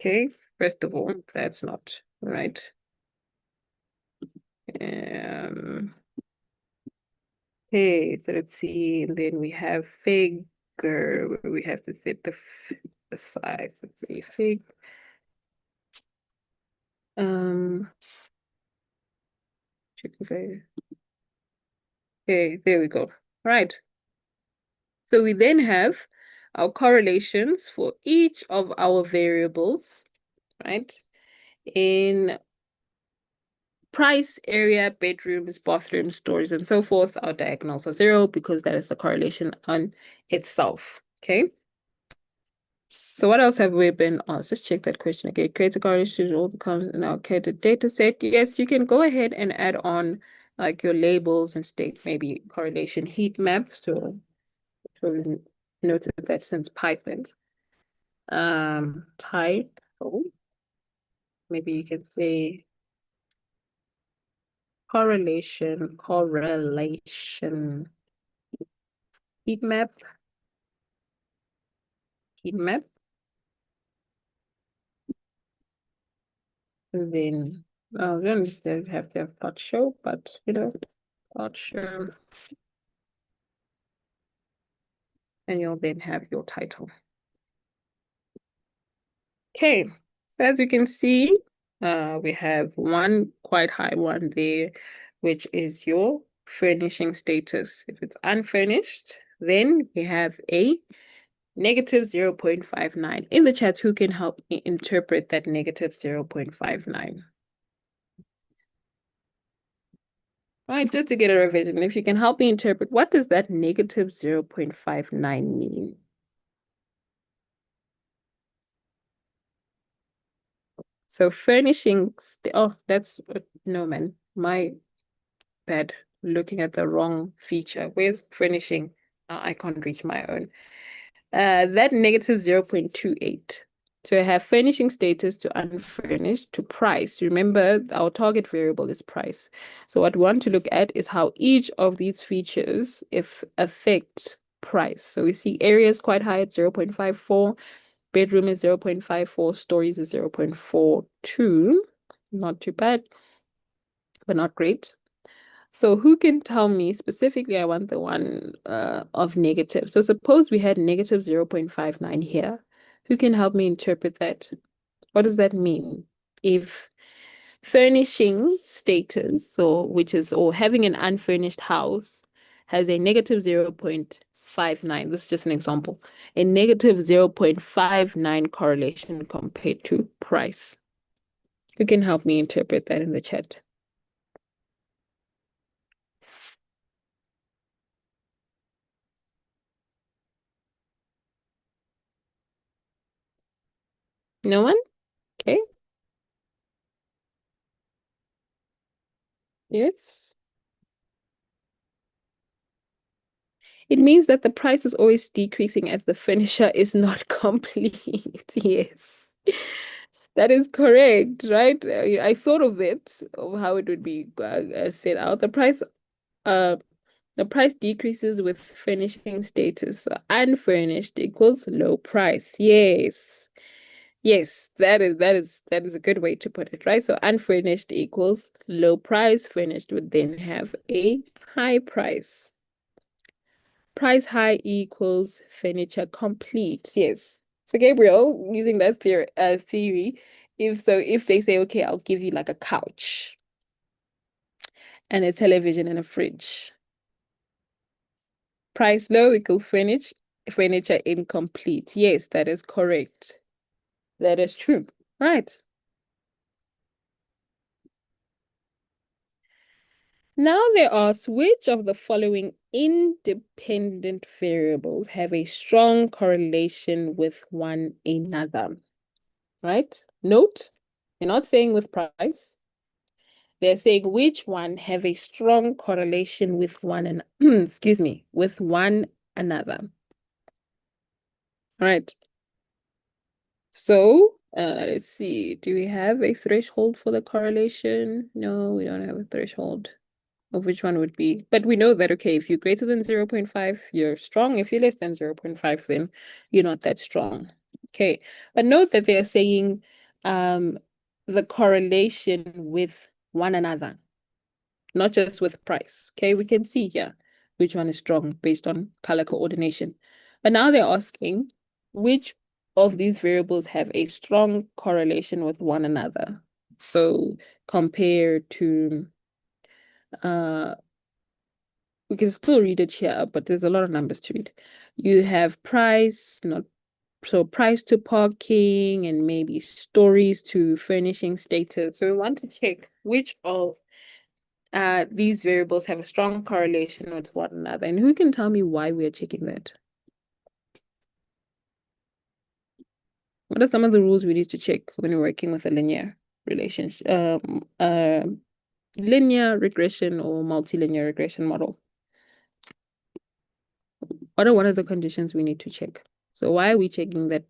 Okay, first of all, that's not right. Okay, so let's see. And then we have figure where we have to set the size. Let's see, fig. Check if okay, there we go. Right. So we then have our correlations for each of our variables, right? In price, area, bedrooms, bathrooms, stores, and so forth, our diagonals are 0 because that is the correlation on itself. Okay. So what else have we been on? Let's just check that question again. Create a correlation all the comments in our created data set. Yes, you can go ahead and add on like your labels and state maybe correlation heat map. So noted that since Python. Type. Oh, maybe you can say correlation heat map. And then well, we don't have to have dot show, but dot show, and you'll then have your title. Okay, so as you can see, we have one quite high one there, which is your furnishing status. If it's unfurnished, then we have a negative 0.59. In the chat, who can help me interpret that negative 0.59? Right, just to get a revision, if you can help me interpret, what does that negative 0.59 mean? So furnishings, oh, that's, no man, my bad, looking at the wrong feature. Where's furnishing? I can't reach my own. That negative 0.28. So I have furnishing status to unfurnished to price. Remember, our target variable is price. So what we want to look at is how each of these features affect price. So we see area is quite high at 0.54, bedroom is 0.54, stories is 0.42. Not too bad, but not great. So who can tell me specifically, I want the one of negative. So suppose we had negative 0.59 here. Who can help me interpret that? What does that mean? If furnishing status, or having an unfurnished house has a negative 0.59, this is just an example, a negative 0.59 correlation compared to price. Who can help me interpret that in the chat? No one? Okay. Yes. It means that the price is always decreasing as the finisher is not complete. Yes. That is correct, right? I thought of it, of how it would be set out. The price decreases with finishing status. So unfurnished equals low price. Yes. Yes, that is a good way to put it, right? So unfurnished equals low price. Furnished would then have a high price. Price high equals furniture complete. Yes. So Gabriel, using that theory, if they say, okay, I'll give you like a couch and a television and a fridge. Price low equals furniture incomplete. Yes, that is correct. That is true. Right. Now they ask which of the following independent variables have a strong correlation with one another. Right? Note, they're not saying with price. They're saying which one have a strong correlation with one and excuse me, with one another. All right. So let's see. Do we have a threshold for the correlation? No, we don't have a threshold of which one would be. But we know that, okay, if you're greater than 0.5, you're strong. If you're less than 0.5, then you're not that strong. Okay, but note that they are saying the correlation with one another, not just with price. Okay, we can see here which one is strong based on color coordination. But now they're asking which of these variables have a strong correlation with one another. So compare to we can still read it here, but there's a lot of numbers to read. You have price, not so price to parking, and maybe stories to furnishing status. So we want to check which of these variables have a strong correlation with one another. And who can tell me why we are checking that? What are some of the rules we need to check when we're working with a linear relationship, linear regression or multilinear regression model? What are one of the conditions we need to check? So why are we checking that?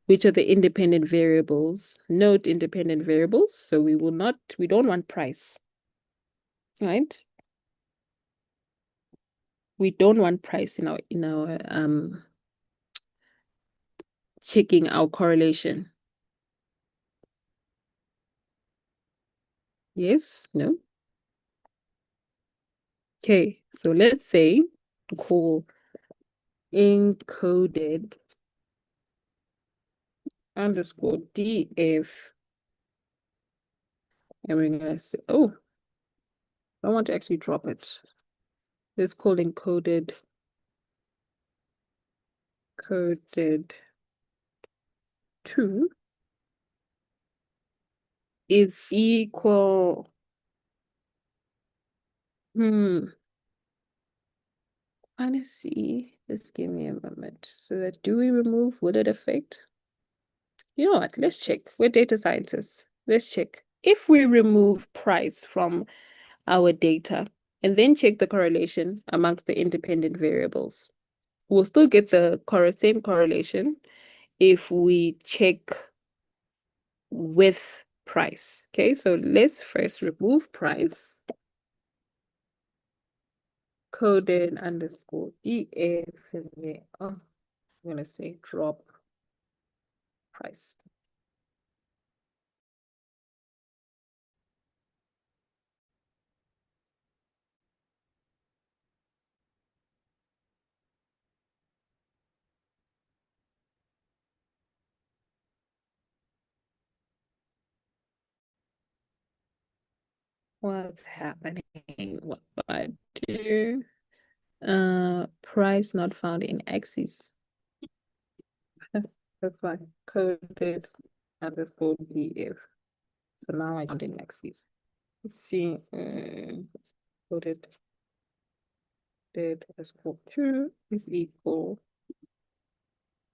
Which are the independent variables? Note independent variables. So we don't want price, right? We don't want price in our checking our correlation. Yes, no. Okay, so let's say call encoded underscore df, and we're gonna say, oh, I want to actually drop it. Let's call encoded coded 2 is equal. I want to see. Just give me a moment. So that do we remove? Would it affect? You know what? Let's check. We're data scientists. Let's check. If we remove price from our data and then check the correlation amongst the independent variables, we'll still get the same correlation if we check with price. Okay, so let's first remove price. Coded underscore EF. Oh, I'm going to say drop price. What's happening? What do I do? Price not found in axis. That's why coded underscore DF. So now I found in axis. Let's see. Coded dead underscore 2 is equal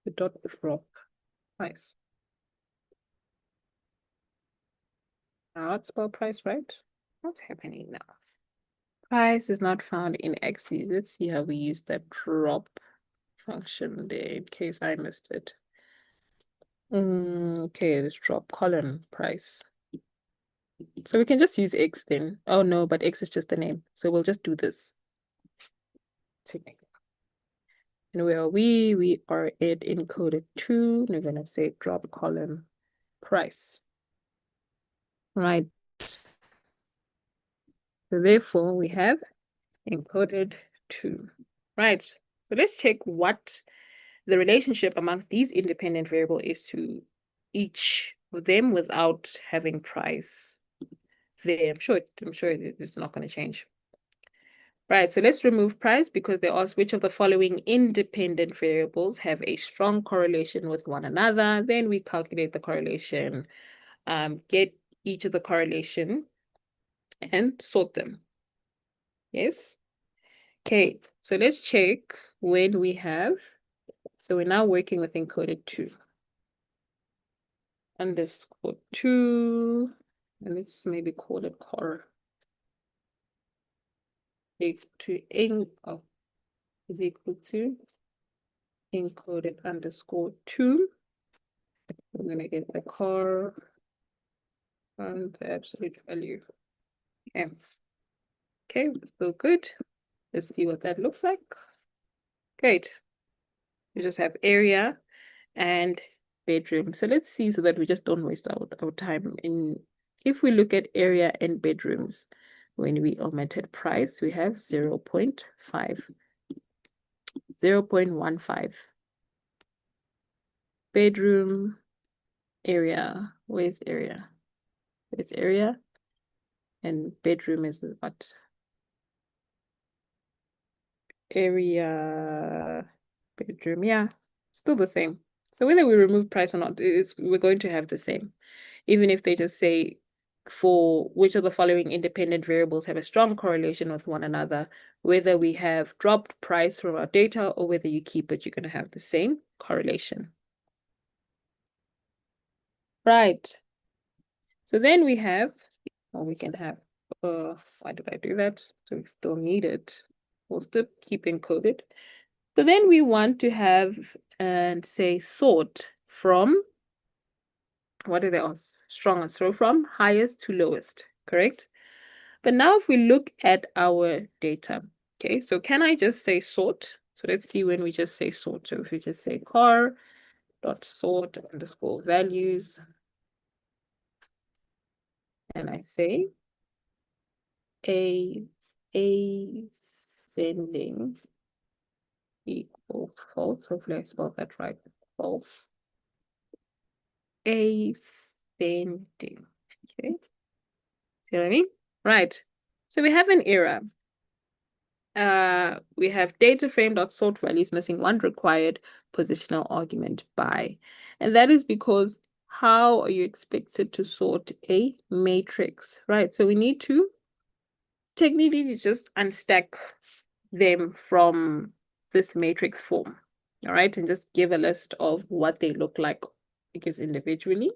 to dot drop price. Now let's spell price right. What's happening now? Price is not found in axes. Let's see how we use that drop function there in case I missed it. Okay, let's drop column price. So we can just use X then. Oh no, but X is just the name. So we'll just do this. And where are we? We are at encoded 2. We're gonna say drop column price. Right. So therefore we have encoded 2. Right. So let's check what the relationship amongst these independent variable is to each of them without having price there. I'm sure it's not going to change. Right, so let's remove price because they ask which of the following independent variables have a strong correlation with one another. Then we calculate the correlation, get each of the correlation and sort them. Yes. Okay, so let's check when we have. So we're now working with encoded 2. Underscore 2. And let's maybe call it core. Equal to is equal to encoded underscore 2. We're gonna get the core and the absolute value. Okay. Okay, still good. Let's see what that looks like. Great. We just have area and bedroom. So let's see so that we just don't waste our time. If we look at area and bedrooms, when we omitted price, we have 0.5, 0.15. Bedroom area. Where's area? It's area. And bedroom is what? Area, bedroom. Yeah, still the same. So whether we remove price or not, we're going to have the same. Even if they just say for which of the following independent variables have a strong correlation with one another, whether we have dropped price from our data or whether you keep it, you're going to have the same correlation. Right. So then we have, or we can have, why did I do that? So we still need it. We'll still keep encoded. So then we want to have and say sort from, what are they all? Strongest, so from highest to lowest, correct? But now if we look at our data, okay, so can I just say sort? So let's see when we just say sort. So if we just say car dot sort underscore values, and I say ascending equals false. Hopefully I spelled that right. False. Ascending. Okay. See what I mean? Right. So we have an error. We have data frame dot sort values missing one required positional argument by. And that is because how are you expected to sort a matrix, right? So we need to technically just unstack them from this matrix form, all right? And just give a list of what they look like because individually.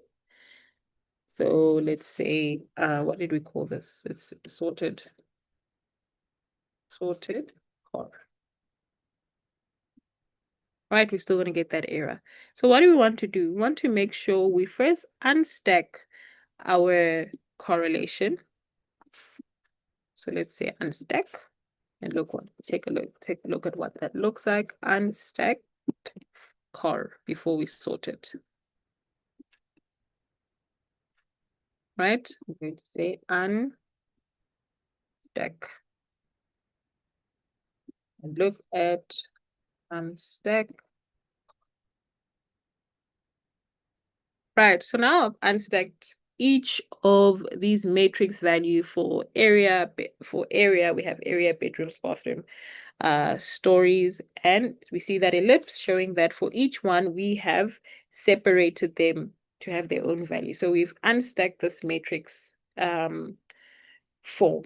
So let's say, what did we call this? It's sorted car. Right, we're still going to get that error. So what do we want to do? We want to make sure we first unstack our correlation. So let's say unstack and take a look at what that looks like. Unstacked car before we sort it. Right? I'm going to say unstack and look at unstack. Right, so now I've unstacked each of these matrix value for area. We have area, bedrooms, bathroom, stories, and we see that ellipse showing that for each one we have separated them to have their own value. So we've unstacked this matrix form.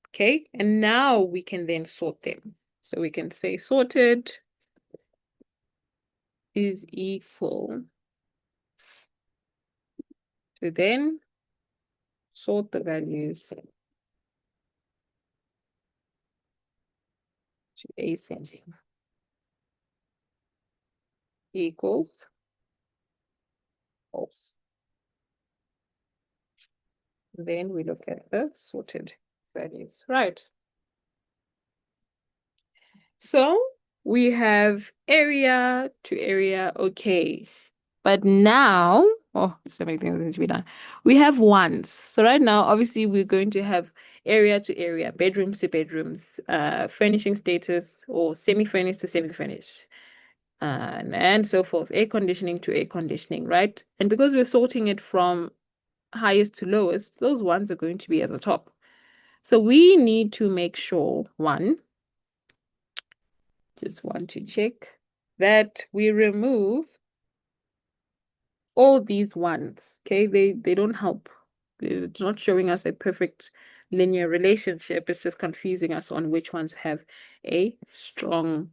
Okay, and now we can then sort them. So we can say sorted is equal to then sort the values to ascending equals false. Then we look at the sorted values, right? So we have area to area, okay. But now, oh, so many things need to be done. We have ones. So right now, obviously, we're going to have area to area, bedrooms to bedrooms, furnishing status or semi-furnished to semi-furnished, and so forth, air conditioning to air conditioning, right? And because we're sorting it from highest to lowest, those ones are going to be at the top. So we need to make sure, one, just want to check that we remove all these ones, okay? They don't help. It's not showing us a perfect linear relationship. It's just confusing us on which ones have a strong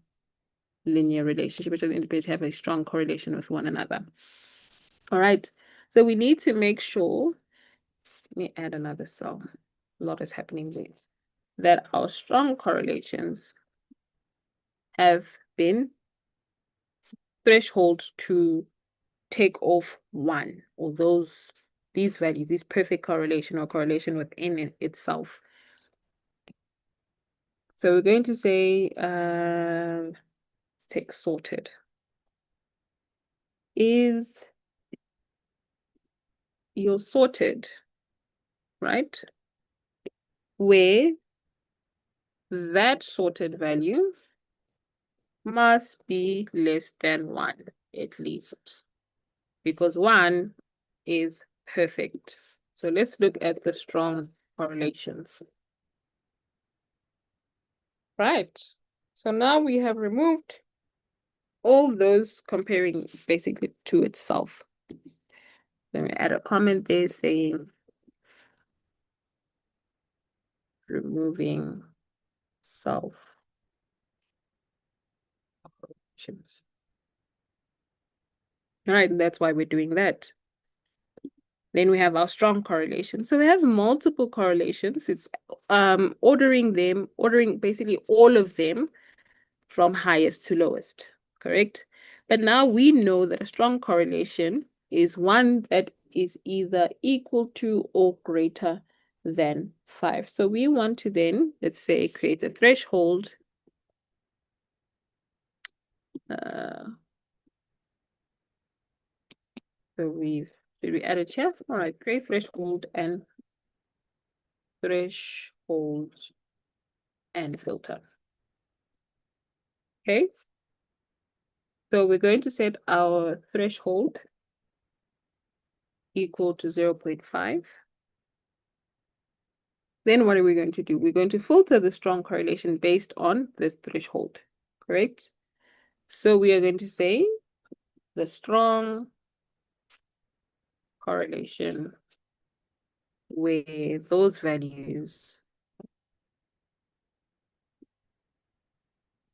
linear relationship, which indicate have a strong correlation with one another. All right, so we need to make sure, let me add another cell. A lot is happening there. That our strong correlations have been threshold to take off one, or these values, this perfect correlation or correlation within itself. So we're going to say let's take sorted is your sorted, right? Where that sorted value must be less than 1 at least, because 1 is perfect. So let's look at the strong correlations. Right. So now we have removed all those comparing basically to itself. Then we add a comment there saying removing self correlations. All right, that's why we're doing that. Then we have our strong correlation. So we have multiple correlations. It's ordering basically all of them from highest to lowest, correct? But now we know that a strong correlation is one that is either equal to or greater than 5. So we want to then, let's say, create a threshold. So did we add it here? All right, create threshold and filter. Okay. So we're going to set our threshold equal to 0.5. Then what are we going to do? We're going to filter the strong correlation based on this threshold, correct? So we are going to say the strong correlation where those values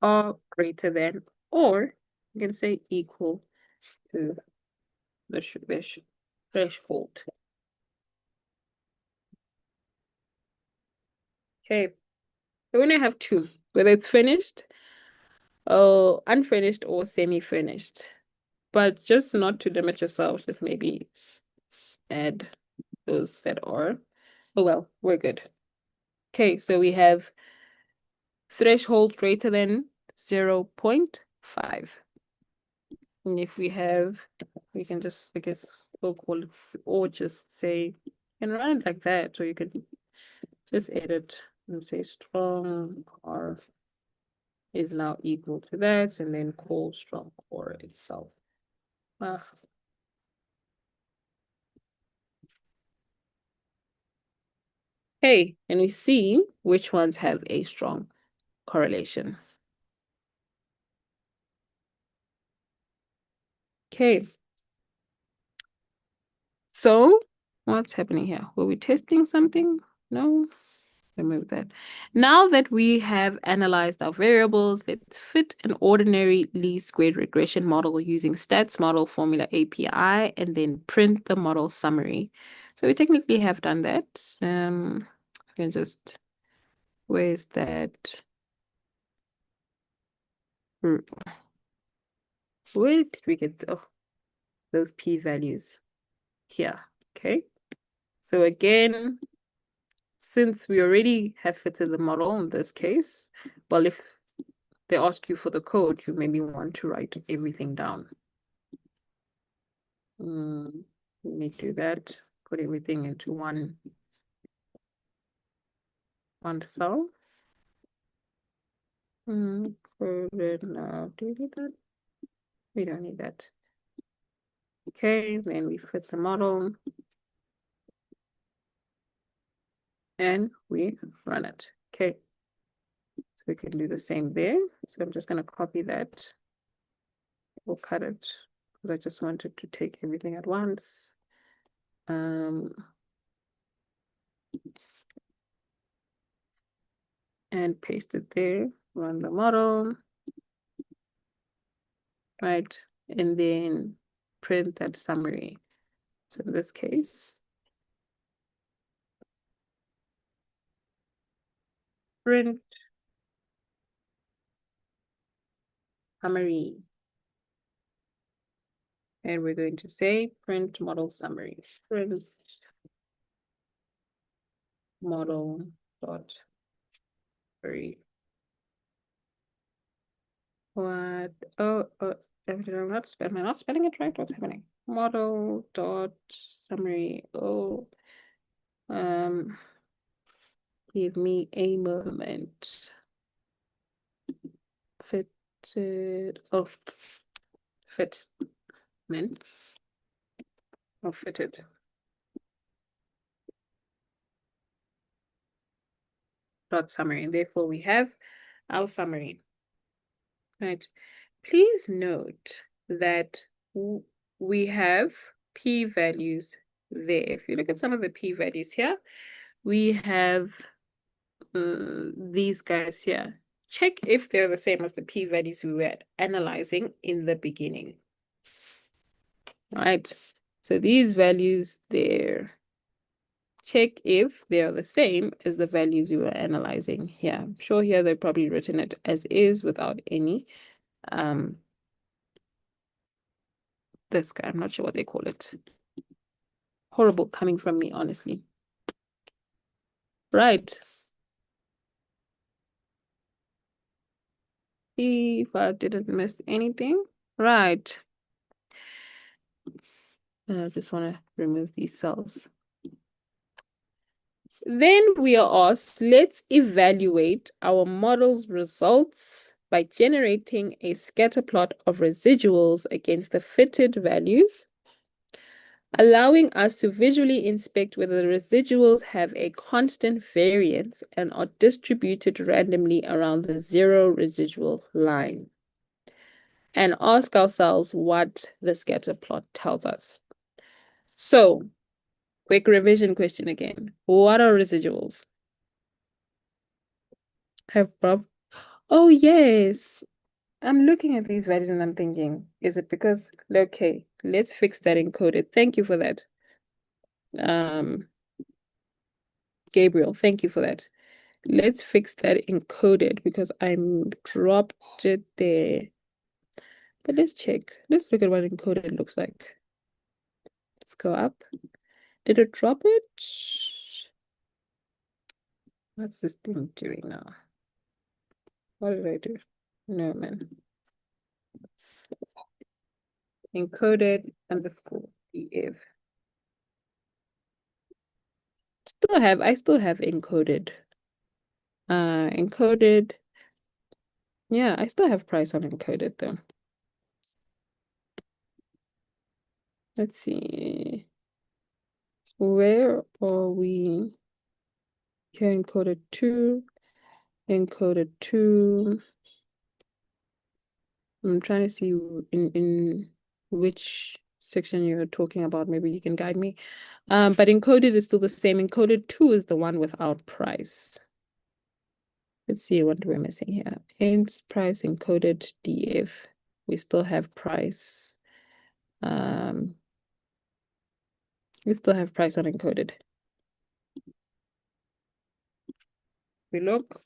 are greater than, or you can say equal to the threshold. Okay, so when I have two, whether it's finished, unfinished, or semi-finished, but just not to limit yourself, just maybe add those that are, oh well, we're good. Okay, so we have threshold greater than 0.5. And if we have, we can just, I guess, call it, or just say, you can run it like that, so you can just edit and say strong R is now equal to that, and then call strong core itself. Okay, and we see which ones have a strong correlation. Okay. So what's happening here? Were we testing something? No. Remove that. Now that we have analyzed our variables, let's fit an ordinary least squared regression model using stats model formula API and then print the model summary. So we technically have done that. I can just, where's that? Where did we get those p-values? Here, okay? So again, since we already have fitted the model in this case, well, if they ask you for the code, you maybe want to write everything down. Let me do that. Put everything into one cell. Do we need that? We don't need that. Okay, then we fit the model and we run it. Okay, so we can do the same there. So I'm just going to copy that. We'll cut it because I just wanted to take everything at once. And paste it there. Run the model. Right, and then print that summary. So in this case, print summary. And we're going to say print model summary. Print model dot summary. What? Oh, Am I not spelling it right? What's happening? Model dot summary. Oh, give me a moment. Fitted. Oh, fitment. Oh, fitted. Dot summary. Therefore, we have our summary. Right. Please note that we have p-values there. If you look at some of the p-values here, we have these guys here. Check if they're the same as the p-values we were analyzing in the beginning. Right. So these values there, check if they are the same as the values you were analyzing here. I'm sure here they've probably written it as is without any this guy. I'm not sure what they call it. Horrible coming from me, honestly. Right. See if I didn't miss anything. Right. I just want to remove these cells. Then we are asked, let's evaluate our model's results by generating a scatter plot of residuals against the fitted values, allowing us to visually inspect whether the residuals have a constant variance and are distributed randomly around the zero residual line, and ask ourselves what the scatter plot tells us. So, quick revision question again. What are residuals? Oh, yes. I'm looking at these values and I'm thinking, is it because, okay, let's fix that encoded. Thank you for that. Gabriel, thank you for that. Let's fix that encoded because I dropped it there. But let's check. Let's look at what encoded looks like. Let's go up. Did it drop it? What's this thing doing now? What did I do? No, man. Encoded underscore EF. I still have encoded. Encoded. Yeah, I still have price on encoded though. Let's see. Where are we? Here encoded 2. Encoded 2. I'm trying to see in which section you're talking about. Maybe you can guide me. But encoded is still the same. Encoded 2 is the one without price. Let's see what we're missing here. Ends price encoded DF. We still have price. We still have price on encoded. We look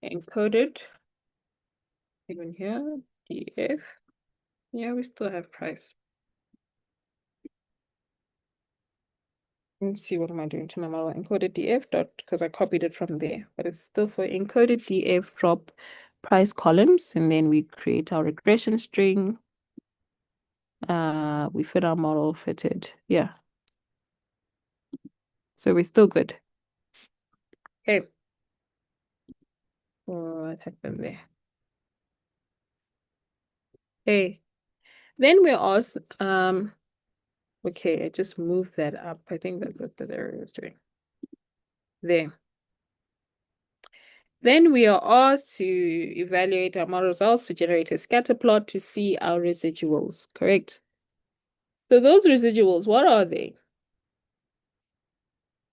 encoded. Even here, DF. Yeah, we still have price. Let's see, what am I doing to my model? Encoded DF dot, because I copied it from there, but it's still for encoded DF drop price columns, and then we create our regression string. We fit our model fitted. Yeah. So we're still good. Okay. What happened there? Okay. Then we're also okay, I just moved that up. I think that's what the error was doing. There. Then we are asked to evaluate our model results to generate a scatter plot to see our residuals, correct? So those residuals, what are they?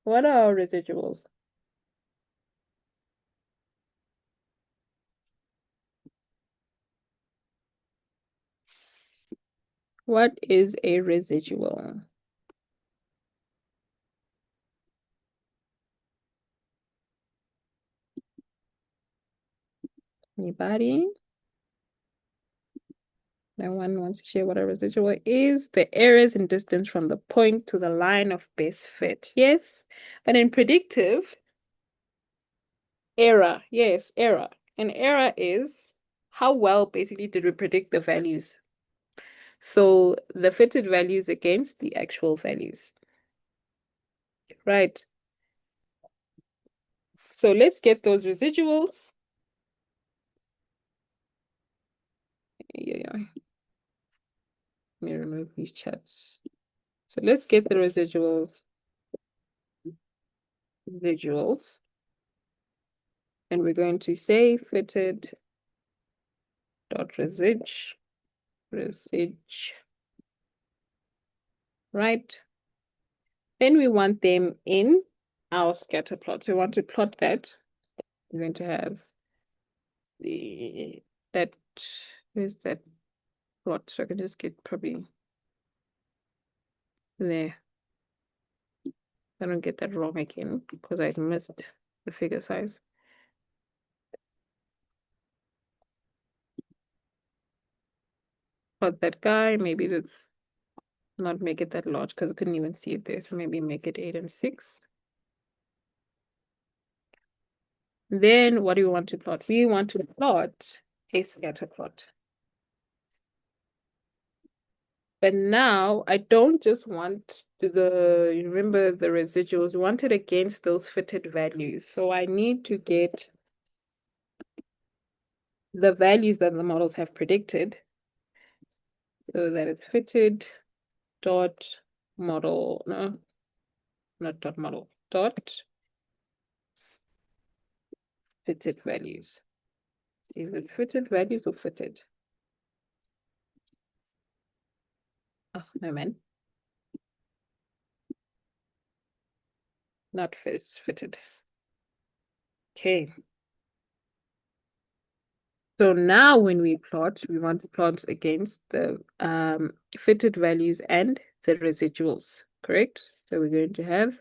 What are our residuals? What is a residual? Anybody? No one wants to share what a residual is? The errors in distance from the point to the line of best fit. Yes. But in predictive, error. Yes, error. An error is how well basically did we predict the values? So the fitted values against the actual values. Right. So let's get those residuals. Yeah. Let me remove these chats. So let's get the residuals. And we're going to say fitted dot residge, right? Then we want them in our scatter plot. So we want to plot that. We're going to have where's that plot? So I can just get probably there. I don't get that wrong again because I missed the figure size. Plot that guy, maybe let's not make it that large because I couldn't even see it there. So maybe make it 8 and 6. Then what do we want to plot? We want to plot a scatter plot. But now I don't just want you remember the residuals, we want it against those fitted values. So I need to get the values that the models have predicted. So that it's fitted dot model, no, not dot model, dot fitted values. Is it fitted values or fitted? Oh, no, man. Not fitted. Okay. So now when we plot, we want to plot against the fitted values and the residuals, correct? So we're going to have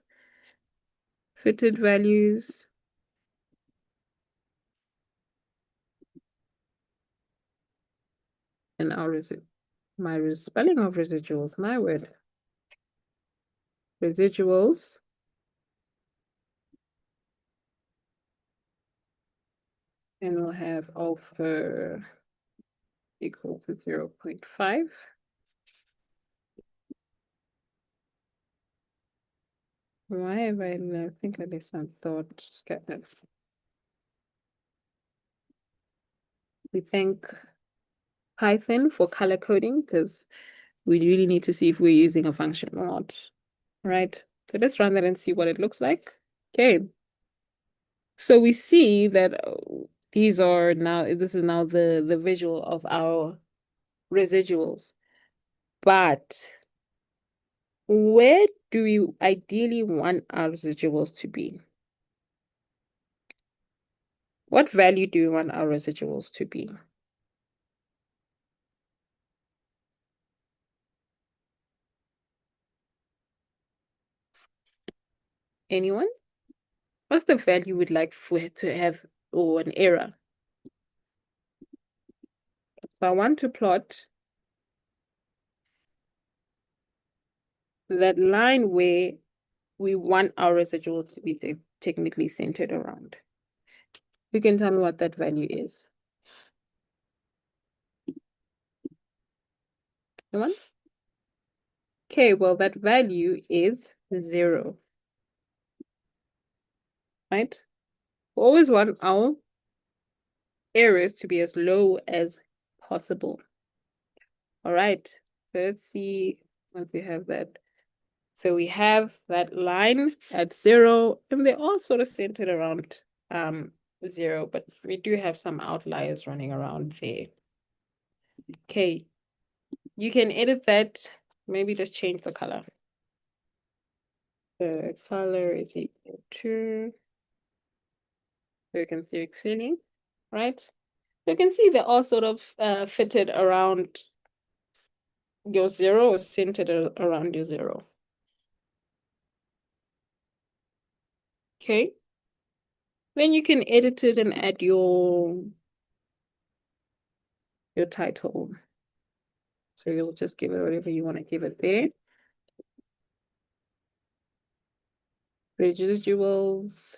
fitted values and our spelling of residuals, my word. Residuals and we'll have alpha equal to 0.5. Why have I think I did some thought scattered. We thank Python for color coding because we really need to see if we're using a function or not. Right? So let's run that and see what it looks like. Okay. So we see that this is now the visual of our residuals. But where do we ideally want our residuals to be? What value do we want our residuals to be? Anyone? What's the value we'd like for it to have, or an error? So I want to plot that line where we want our residual to be technically centered around. You can tell me what that value is. Anyone? Okay, well, that value is 0. Right? We always want our errors to be as low as possible. All right, so let's see once we have that. So we have that line at 0, and they're all sort of centered around 0, but we do have some outliers running around there. Okay, you can edit that. Maybe just change the color. The color is equal to, so you can see it clearly, right? So you can see they're all sort of fitted around your 0 or centered around your 0. Okay. Then you can edit it and add your title. So you'll just give it whatever you want to give it there. Residuals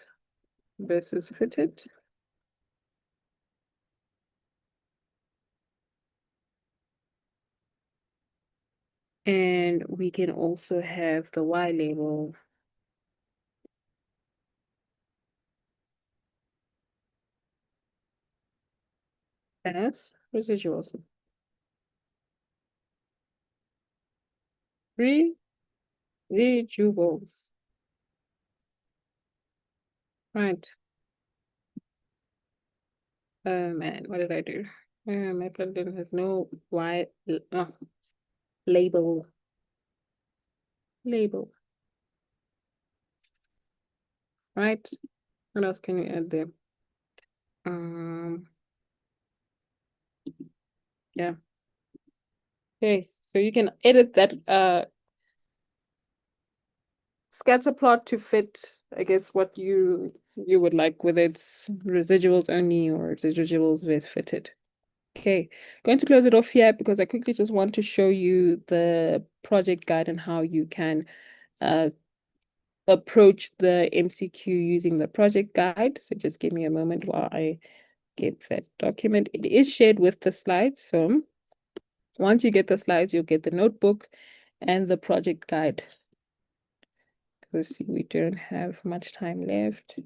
versus fitted. And we can also have the Y label as residuals. Residuals. Right. Man, what did I do? My plugin has no Y label. Label. Right. What else can we add there? Yeah. Okay, so you can edit that scatter plot to fit, I guess, what you would like, whether it's residuals only or residuals less fitted. Okay, going to close it off here because I quickly just want to show you the project guide and how you can approach the MCQ using the project guide. So just give me a moment while I get that document. It is shared with the slides. So once you get the slides, you'll get the notebook and the project guide. Because we don't have much time left.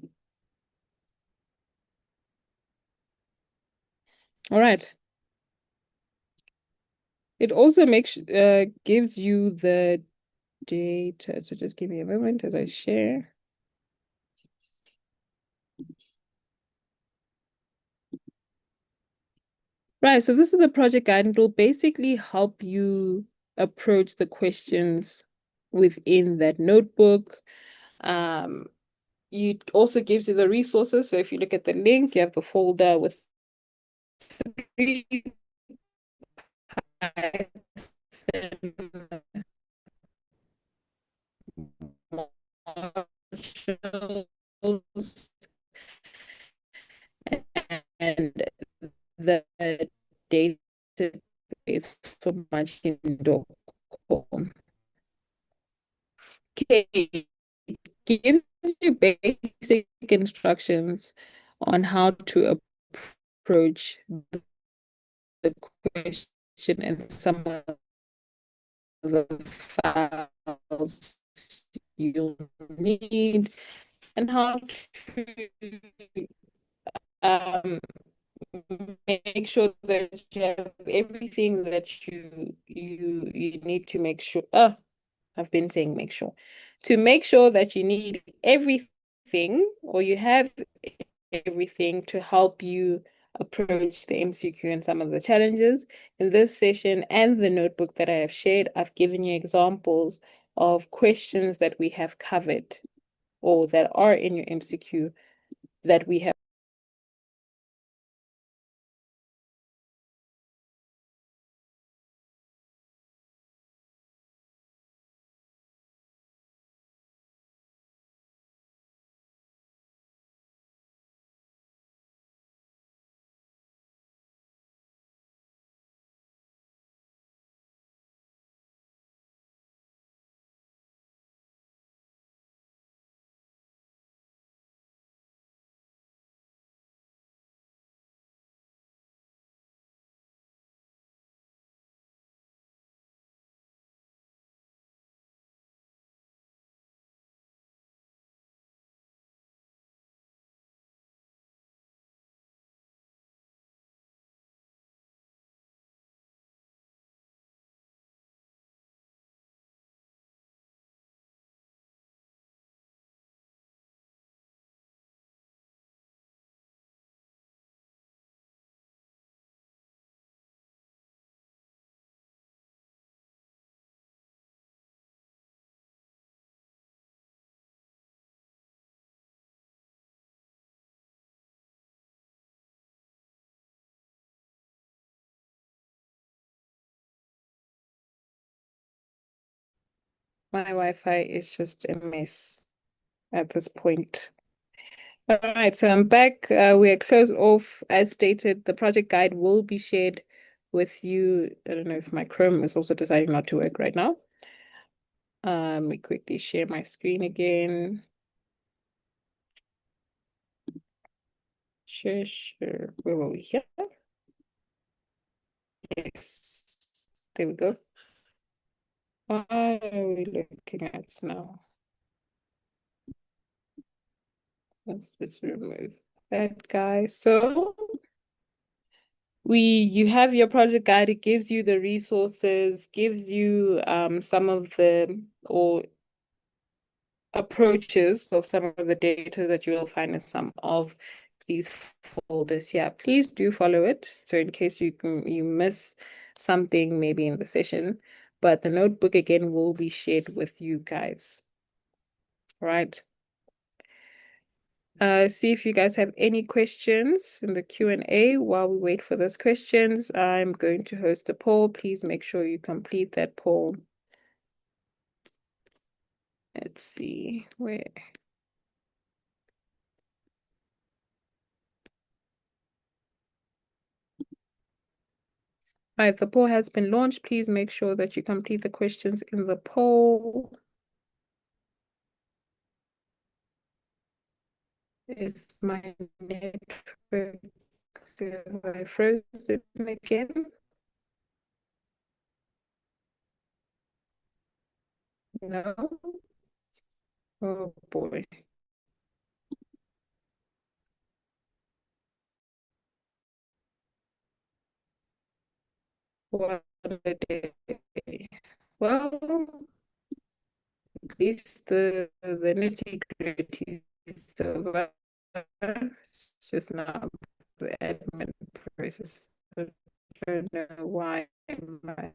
All right. It also gives you the data. So just give me a moment as I share. Right, so this is the project guide, and it will basically help you approach the questions within that notebook. It also gives you the resources. So if you look at the link, you have the folder with 3 modules and the database for Machine.com. Okay, gives you basic instructions on how to approach the question and some of the files you'll need and how to um, make sure that you have everything that you need to make sure. I've been saying make sure. To make sure that you need everything or you have everything to help you approach the MCQ and some of the challenges. In this session and the notebook that I have shared, I've given you examples of questions that we have covered or that are in your MCQ that we have. My Wi-Fi is just a mess at this point. All right, so I'm back. We had closed off. As stated, the project guide will be shared with you. I don't know if my Chrome is also deciding not to work right now. Let me quickly share my screen again. Sure. Where were we here? Yes, there we go. What are we looking at now? Let's just remove that guy. So you have your project guide. It gives you the resources, gives you some of the or approaches of some of the data that you will find in some of these folders here. Please do follow it. So in case you miss something maybe in the session, but the notebook again will be shared with you guys. All right. See if you guys have any questions in the Q&A. While we wait for those questions, I'm going to host a poll. Please make sure you complete that poll. Let's see where. Right, the poll has been launched. Please make sure that you complete the questions in the poll. Is my network I froze it again? No. Oh boy. What a day. Well, at least the nitty-gritty is over. It's just now the admin process. I don't know why my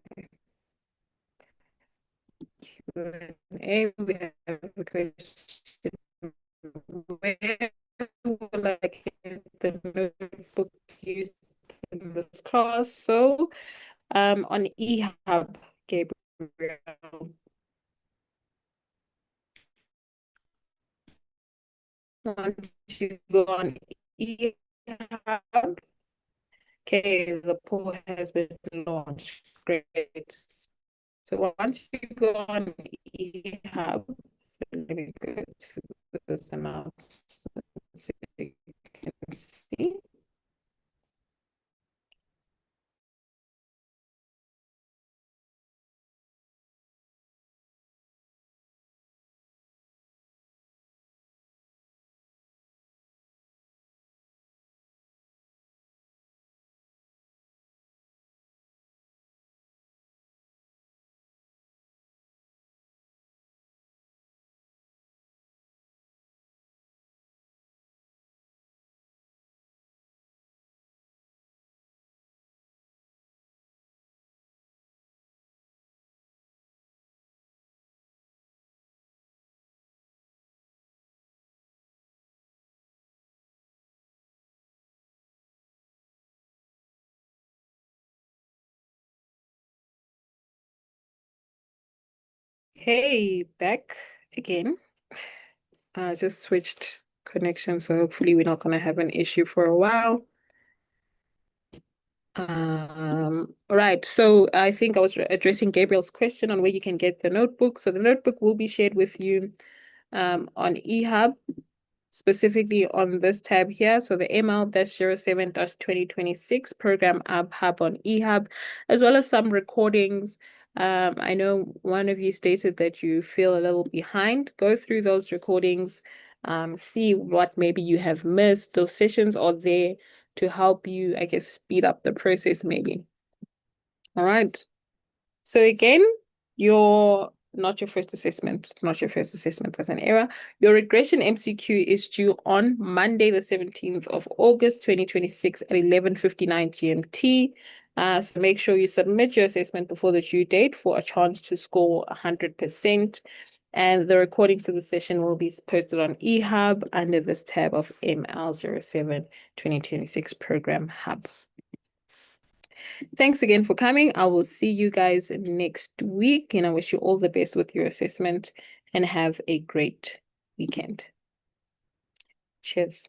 Q&A we have a question. Where will I get the notebook used in this class? So on eHub, Gabriel. Once you go on eHub, okay, the poll has been launched. Great. So once you go on eHub, so let me go to this announcement so you can see. Hey, back again. I just switched connection, so hopefully we're not gonna have an issue for a while. All right, so I think I was addressing Gabriel's question on where you can get the notebook. So the notebook will be shared with you on eHub, specifically on this tab here. So the ML-07-2026 program app hub on eHub, as well as some recordings. I know one of you stated that you feel a little behind. Go through those recordings, see what maybe you have missed. Those sessions are there to help you, I guess, speed up the process maybe. All right. So again, not your first assessment, not your first assessment, that's an error. Your regression MCQ is due on Monday, the 17th of August, 2026 at 11:59 GMT. So make sure you submit your assessment before the due date for a chance to score 100%. And the recordings of the session will be posted on eHub under this tab of ML07 2026 Program Hub. Thanks again for coming. I will see you guys next week, and I wish you all the best with your assessment and have a great weekend. Cheers.